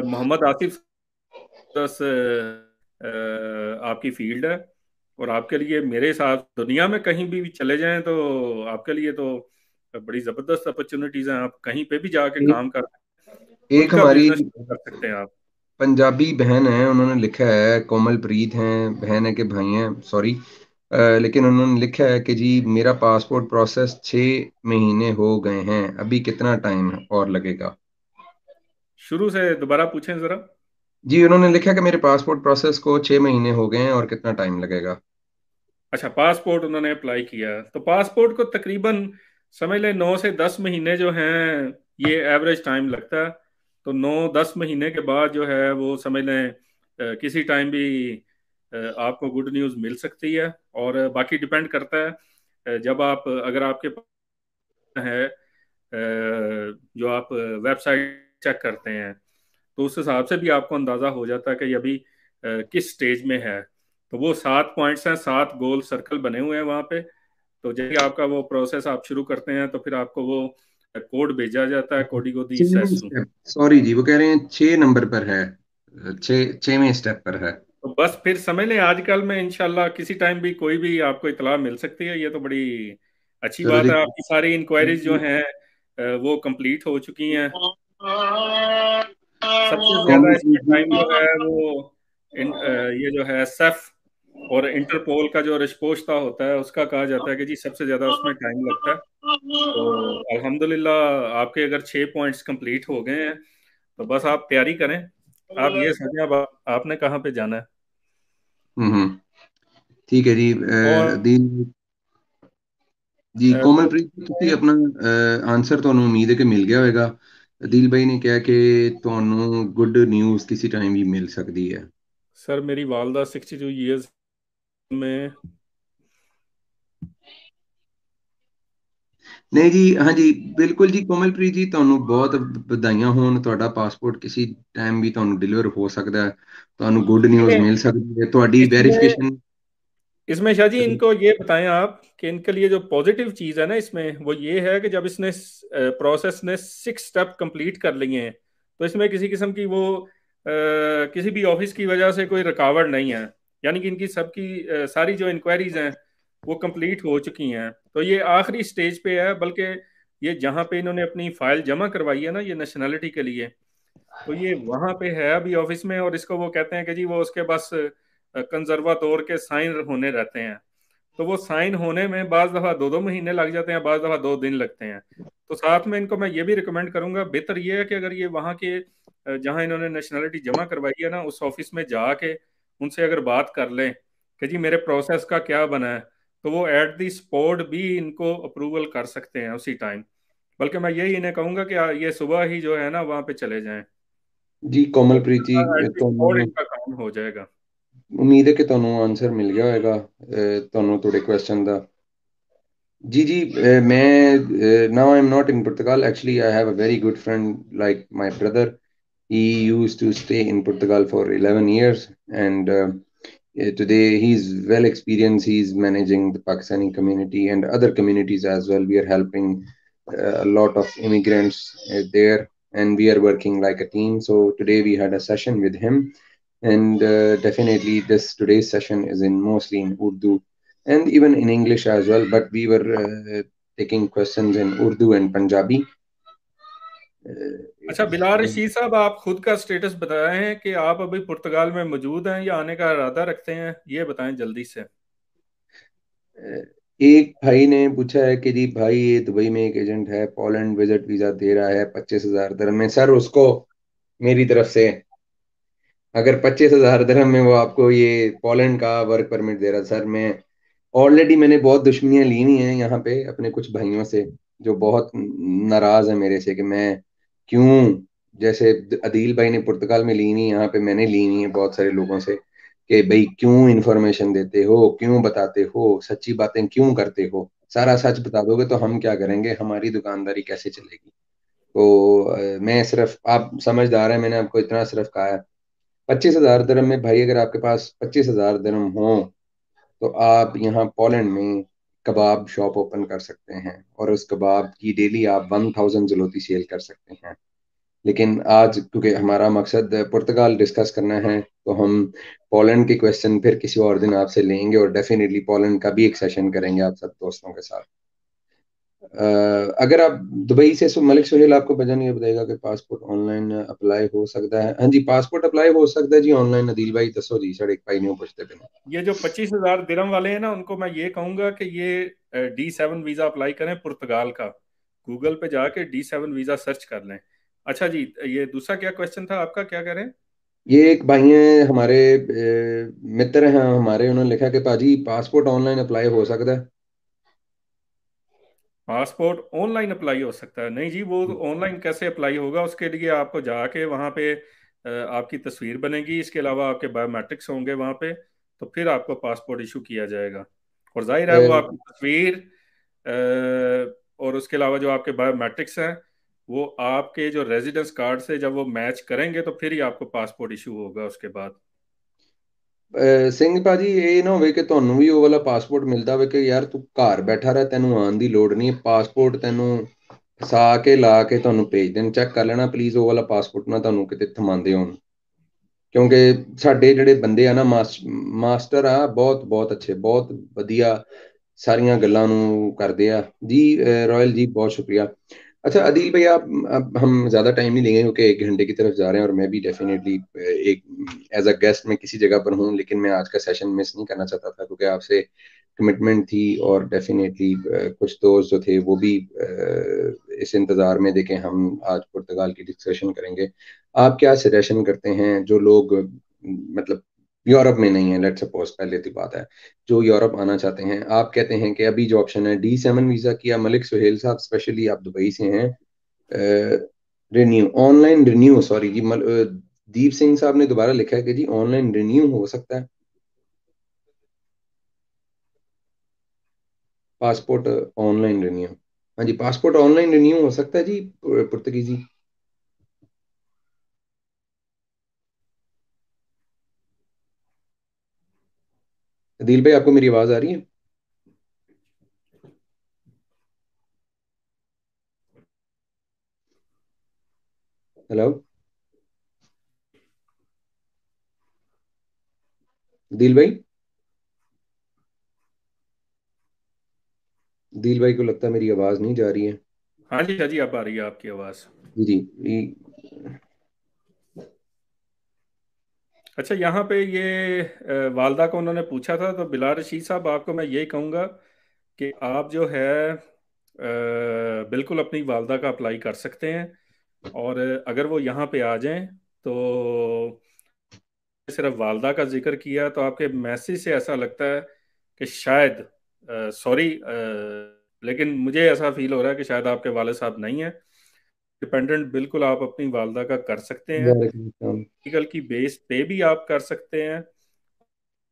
मोहम्मद आसिफ, बस आपकी फील्ड है, और आपके लिए मेरे साथ दुनिया में कहीं भी चले जाएं तो आपके लिए तो बड़ी ज़बरदस्त अपॉर्चुनिटीज़ हैं। आप कहीं पे भी जाके एक, काम कर, खुद एक का हमारी बिजनेस शुरू कर सकते हैं आप। पंजाबी बहन है, उन्होंने लिखा है, कोमल प्रीत हैं, बहन है कि भाई हैं, सॉरी, लेकिन उन्होंने लिखा है कि जी मेरा पासपोर्ट प्रोसेस 6 महीने हो गए हैं, अभी कितना टाइम और लगेगा। शुरू से दोबारा पूछें ज़रा। जी उन्होंने लिखा कि मेरे पासपोर्ट प्रोसेस को 6 महीने हो गए हैं और कितना टाइम लगेगा। अच्छा, पासपोर्ट उन्होंने अप्लाई किया, तो पासपोर्ट को तकरीबन समझ लें 9 से 10 महीने जो हैं, ये एवरेज टाइम लगता है। तो 9-10 महीने के बाद जो है वो समझ लें किसी टाइम भी आपको गुड न्यूज़ मिल सकती है। और बाकी डिपेंड करता है जब आप, अगर आपके पास है जो आप वेबसाइट चेक करते हैं, तो उस हिसाब से भी आपको अंदाज़ा हो जाता है कि ये अभी किस स्टेज में है। तो वो 7 पॉइंट्स हैं, 7 गोल सर्कल बने हुए हैं वहाँ पे। तो जब भी आपका वो प्रोसेस आप शुरू करते हैं तो फिर आपको वो कोड भेजा जाता है, कोडिगो दी छवें सेसू। स्टेप, सॉरी जी, वो कह रहे हैं 6 नंबर पर है, 6वें स्टेप पर है। तो बस फिर समझ लें आजकल में इंशाल्लाह किसी टाइम भी कोई भी आपको इतला मिल सकती है। ये तो बड़ी अच्छी चलो बात जी। है, आपकी सारी इंक्वायरीज जो हैं वो कंप्लीट हो चुकी हैं। सबसे ज्यादा कोमल इसमें प्रीत टाइम जो जी। है वो ये जो है सेफ और इंटरपोल का जो रिस्पोस्टा होता है उसका कहा जाता है कि जी सबसे ज्यादा उसमें टाइम लगता है। तो अल्हम्दुलिल्लाह आपके अगर 6 पॉइंट्स कंप्लीट हो गए हैं तो बस आप तैयारी करें। आप ये समझें अब आपने कहाँ पे जाना है। हम्म। ठीक है जी। और दिल जी, तो कोमलप्रीत जी, ਤੁਸੀਂ ਆਪਣਾ ਆਨਸਰ ਤੁਹਾਨੂੰ ਉਮੀਦ ਹੈ ਕਿ ਮਿਲ ਗਿਆ ਹੋਵੇਗਾ। ਦਿਲ भाई ने ਕਿਹਾ ਕਿ ਤੁਹਾਨੂੰ ਗੁੱਡ ਨਿਊਜ਼ ਕਿਸੇ ਟਾਈਮ ਵੀ ਮਿਲ ਸਕਦੀ ਹੈ। सर मेरी वालदा 62 ईयर्स में। ਨਹੀਂ ਜੀ, ਹਾਂਜੀ ਬਿਲਕੁਲ ਜੀ, ਕੋਮਲਪ੍ਰੀਤ ਜੀ ਤੁਹਾਨੂੰ ਬਹੁਤ ਵਧਾਈਆਂ ਹੋਣ, ਤੁਹਾਡਾ ਪਾਸਪੋਰਟ ਕਿਸੇ ਟਾਈਮ ਵੀ ਤੁਹਾਨੂੰ ਡਿਲੀਵਰ ਹੋ ਸਕਦਾ ਹੈ, ਤੁਹਾਨੂੰ ਗੁੱਡ ਨਿਊਜ਼ देखें, ਮਿਲ सकती है, ਤੁਹਾਡੀ इसमें वेरिफिकेशन। इसमें शाह जी इनको ये बताएं आप कि इनके लिए जो पॉजिटिव चीज़ है ना इसमें, वो ये है कि जब इसने प्रोसेस ने 6 स्टेप कंप्लीट कर लिए हैं तो इसमें किसी किस्म की वो किसी भी ऑफिस की वजह से कोई रुकावट नहीं है। यानी कि इनकी सबकी सारी जो इंक्वायरीज हैं वो कंप्लीट हो चुकी हैं। तो ये आखिरी स्टेज पे है, बल्कि ये जहाँ पे इन्होंने अपनी फाइल जमा करवाई है ना ये नेशनैलिटी के लिए, तो ये वहां पे है अभी ऑफिस में। और इसको वो कहते हैं कि जी वो उसके बस कंजर्वा तौर के साइन होने रहते हैं। तो वो साइन होने में बाज दफा 2-2 महीने लग जाते हैं, बाज दफा 2 दिन लगते हैं। तो साथ में इनको मैं ये भी रिकमेंड करूंगा, बेहतर ये है कि अगर ये वहाँ के जहाँ इन्होंने नेशनैलिटी जमा करवाई है ना उस ऑफिस में जाके उनसे अगर बात कर लें कि जी मेरे प्रोसेस का क्या बना है, तो वो एट दी स्पॉट भी इनको अप्रूवल कर सकते हैं उसी टाइम। बल्कि मैं यही इन्हें कहूंगा कि ये सुबह ही जो है ना वहाँ पे चले जाएं, जी तो कोमलप्रीत जी, और ਤੁਹਾਨੂੰ इनका काम हो जाएगा। ਉਮੀਦ ਹੈ ਕਿ ਤੁਹਾਨੂੰ ਆਨਸਰ ਮਿਲ ਗਿਆ ਹੋਵੇਗਾ ਤੁਹਾਨੂੰ ਤੁਹਾਡੇ ਕੁਐਸਚਨ ਦਾ। जी जी, मैं now I'm not in Portugal. Actually, I have a very good friend like my brother. He used to stay in Portugal for 11 years, and today he's well experienced. He's managing the Pakistani community and other communities as well. We are helping a lot of immigrants there, and we are working like a team. So today we had a session with him, and definitely this today's session is in mostly in Urdu and even in English as well. But we were taking questions in Urdu and Punjabi. अच्छा बिलाल रशीद साहब, आप खुद का status बताए हैं कि आप अभी पुर्तगाल में मौजूद हैं या आने का इरादा रखते हैं, ये बताएं जल्दी से। एक भाई ने पूछा है कि जी भाई, ये दुबई में एक एजेंट है, पोलैंड विजिट वीजा दे रहा है 25,000 dirham में। सर उसको मेरी तरफ से, अगर 25,000 dirham में वो आपको ये पोलैंड का वर्क परमिट दे रहा, सर मैं ऑलरेडी, मैंने बहुत दुश्मनियां ली हुई हैं यहाँ पे अपने कुछ भाइयों से, जो बहुत नाराज है मेरे से कि मैं क्यों, जैसे अदील भाई ने पुर्तगाल में ली नहीं, यहाँ पे मैंने ली हुई है बहुत सारे लोगों से, कि भाई क्यों इन्फॉर्मेशन देते हो, क्यों बताते हो, सच्ची बातें क्यों करते हो, सारा सच बता दोगे तो हम क्या करेंगे, हमारी दुकानदारी कैसे चलेगी। तो मैं सिर्फ, आप समझदार हैं, मैंने आपको इतना सिर्फ कहा है, 25,000 dirham में भाई, अगर आपके पास 25,000 dirham हो तो आप यहाँ पोलैंड में कबाब शॉप ओपन कर सकते हैं, और उस कबाब की डेली आप 1,000 जलोती सेल कर सकते हैं। लेकिन आज क्योंकि हमारा मकसद पुर्तगाल डिस्कस करना है, तो हम पोलैंड के क्वेश्चन फिर किसी और दिन आपसे लेंगे, और डेफिनेटली पोलैंड का भी एक सेशन करेंगे आप सब दोस्तों के साथ। अगर आप दुबई से, मलिक सुहेल आपको भजन ये बताएगा कि पासपोर्ट ऑनलाइन अप्लाई हो सकता है। हाँ जी, पासपोर्ट अप्लाई हो सकता है जी ऑनलाइन। अदील भाई दसो जी, साढ़े एक भाई नहीं पूछते पे। ये जो 25,000 दिरहम वाले हैं ना, उनको मैं ये कहूंगा कि ये D7 वीजा अप्लाई करें पुर्तगाल का। गूगल पे जाके D7 वीजा सर्च कर लें। अच्छा जी, ये दूसरा क्या क्वेश्चन था आपका, क्या करें? ये एक भाई हैं हमारे, मित्र हैं हमारे, उन्होंने लिखा कि पाजी पासपोर्ट ऑनलाइन अप्लाई हो सकता है। पासपोर्ट ऑनलाइन अप्लाई हो सकता है? नहीं जी, वो ऑनलाइन कैसे अप्लाई होगा? उसके लिए आपको जाके वहाँ पे आपकी तस्वीर बनेगी, इसके अलावा आपके बायोमेट्रिक्स होंगे वहाँ पे, तो फिर आपको पासपोर्ट इशू किया जाएगा। और जाहिर अ, है वो आपकी तस्वीर और उसके अलावा जो आपके बायोमेट्रिक्स हैं, वो आपके जो रेजिडेंस कार्ड से जब वो मैच करेंगे तो फिर ही आपको पासपोर्ट इशू होगा उसके बाद। ਸਿੰਘ ਭਾਜੀ, ਇਹ ਨਾ ਹੋਵੇ ਕਿ ਤੁਹਾਨੂੰ ਵੀ ਉਹ ਵਾਲਾ ਪਾਸਪੋਰਟ ਮਿਲਦਾ ਹੋਵੇ ਕਿ ਯਾਰ ਤੂੰ ਘਰ ਬੈਠਾ ਰਹਿ, ਤੈਨੂੰ ਆਉਣ ਦੀ ਲੋੜ ਨਹੀਂ ਹੈ, ਪਾਸਪੋਰਟ ਤੈਨੂੰ ਫਸਾ ਕੇ ਲਾ ਕੇ ਤੁਹਾਨੂੰ ਭੇਜ ਦੇਣ। ਚੈੱਕ ਕਰ ਲੈਣਾ ਪਲੀਜ਼, ਉਹ ਵਾਲਾ ਪਾਸਪੋਰਟ ਨਾ ਤੁਹਾਨੂੰ ਕਿਤੇ ਥਮਾਉਂਦੇ ਹੋਣ, ਕਿਉਂਕਿ ਸਾਡੇ ਜਿਹੜੇ ਬੰਦੇ ਆ ਨਾ, ਮਾਸਟਰ ਆ, ਬਹੁਤ ਬਹੁਤ ਅੱਛੇ, ਬਹੁਤ ਵਧੀਆ ਸਾਰੀਆਂ ਗੱਲਾਂ ਨੂੰ ਕਰਦੇ ਆ ਜੀ। रॉयल जी बहुत शुक्रिया। अच्छा अदील भाई, आप, अब हम ज़्यादा टाइम नहीं लेंगे क्योंकि 1 घंटे की तरफ जा रहे हैं, और मैं भी डेफिनेटली एक एज अ गेस्ट में किसी जगह पर हूँ, लेकिन मैं आज का सेशन मिस नहीं करना चाहता था क्योंकि आपसे कमिटमेंट थी, और डेफिनेटली कुछ दोस्त जो थे वो भी इस इंतज़ार में देखें हम आज पुर्तगाल की डिस्कशन करेंगे। आप क्या सजेशन करते हैं, जो लोग मतलब यूरोप में नहीं है, लेट सपोज, पहले की बात है, जो यूरोप आना चाहते हैं, आप कहते हैं कि अभी जो ऑप्शन है D7 वीजा की, या मलिक सुहेल साहब स्पेशली आप दुबई से हैं, रिन्यू, ऑनलाइन रिन्यू, सॉरी जी, दीप सिंह साहब ने दोबारा लिखा है कि जी ऑनलाइन रिन्यू हो सकता है पासपोर्ट, ऑनलाइन रिन्यू। हाँ जी, पासपोर्ट ऑनलाइन रिन्यू हो सकता है जी पुर्तगीजी। दिल भाई, आपको मेरी आवाज आ रही है? हेलो दिल भाई, दिल भाई को लगता है मेरी आवाज नहीं जा रही है। हाँ जी, अब आ रही है आपकी आवाज़। जी जी अच्छा, यहाँ पे ये वालदा को उन्होंने पूछा था, तो बिलाल रशीद साहब आपको मैं यही कहूँगा कि आप जो है बिल्कुल अपनी वालदा का अप्लाई कर सकते हैं। और अगर वो यहाँ पे आ जाएं तो सिर्फ वालदा का जिक्र किया तो आपके मैसेज से ऐसा लगता है कि शायद, सॉरी, लेकिन मुझे ऐसा फील हो रहा है कि शायद आपके वाले साहब नहीं हैं। डिपेंडेंट बिल्कुल आप अपनी वालदा का कर सकते हैं। वालेकुम सलाम। लीगल की बेस पे भी आप कर सकते हैं,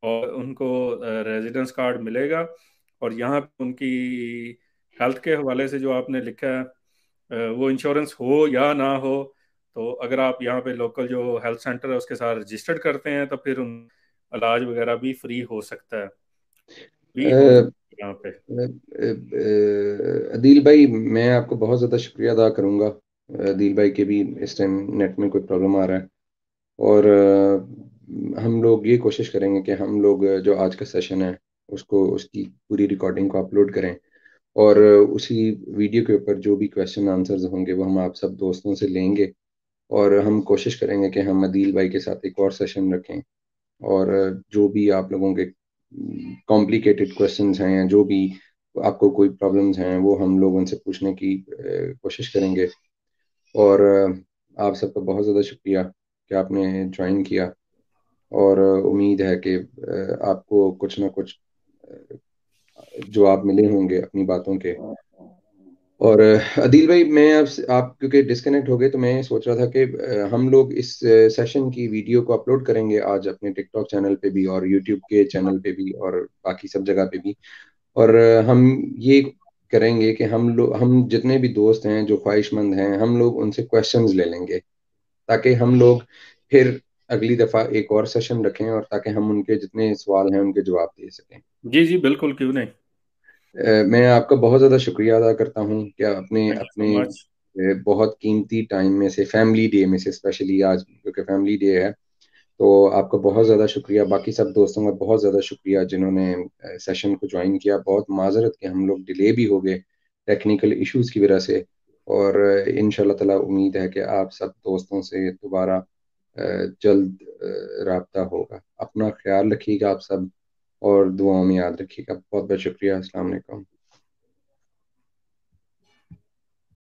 और उनको रेजिडेंस कार्ड मिलेगा। और यहाँ पे उनकी हेल्थ के हवाले से जो आपने लिखा है, वो इंश्योरेंस हो या ना हो, तो अगर आप यहाँ पे लोकल जो हेल्थ सेंटर है उसके साथ रजिस्टर्ड करते हैं तो फिर उन इलाज वगैरह भी फ्री हो सकता है, भी हो अ, सकता है यहाँ पे। अदील भाई, मैं आपको बहुत ज़्यादा शुक्रिया अदा करूँगा। अदील भाई के भी इस टाइम नेट में कोई प्रॉब्लम आ रहा है, और हम लोग ये कोशिश करेंगे कि हम लोग जो आज का सेशन है उसको, उसकी पूरी रिकॉर्डिंग को अपलोड करें, और उसी वीडियो के ऊपर जो भी क्वेश्चन आंसर्स होंगे वो हम आप सब दोस्तों से लेंगे, और हम कोशिश करेंगे कि हम अदील भाई के साथ एक और सेशन रखें, और जो भी आप लोगों के कॉम्प्लिकेटेड क्वेश्चंस हैं, या जो भी आपको कोई प्रॉब्लम्स हैं वो हम लोग उनसे पूछने की कोशिश करेंगे। और आप सबका बहुत ज़्यादा शुक्रिया कि आपने ज्वाइन किया। और उम्मीद है कि आपको कुछ ना कुछ अ, जवाब मिले होंगे अपनी बातों के। और अदील भाई, मैं आपसे आप क्योंकि डिस्कनेक्ट हो गए तो मैं सोच रहा था कि हम लोग इस सेशन की वीडियो को अपलोड करेंगे आज अपने टिकटॉक चैनल पे भी और यूट्यूब के चैनल पे भी और बाकी सब जगह पे भी। और हम ये करेंगे कि हम जितने भी दोस्त हैं जो ख्वाहिशमंद हैं हम लोग उनसे क्वेश्चंस ले लेंगे, ताकि हम लोग फिर अगली दफ़ा एक और सेशन रखें और ताकि हम उनके जितने सवाल हैं उनके जवाब दे सकें। जी जी बिल्कुल, क्यों नहीं। मैं आपका बहुत ज़्यादा शुक्रिया अदा करता हूँ कि अपने थैंक यू सो अपने मच। बहुत कीमती टाइम में से, फैमिली डे में से स्पेशली आज क्योंकि फैमिली डे है, तो आपका बहुत ज़्यादा शुक्रिया। बाकी सब दोस्तों का बहुत ज़्यादा शुक्रिया जिन्होंने सेशन को ज्वाइन किया। बहुत माजरत कि हम लोग डिले भी हो गए टेक्निकल इश्यूज़ की वजह से। और इंशाल्लाह ताला उम्मीद है कि आप सब दोस्तों से दोबारा जल्द राब्ता होगा। अपना ख्याल रखिएगा आप सब और दुआओं में याद रखिएगा। बहुत बहुत शुक्रिया। अस्सलाम वालेकुम।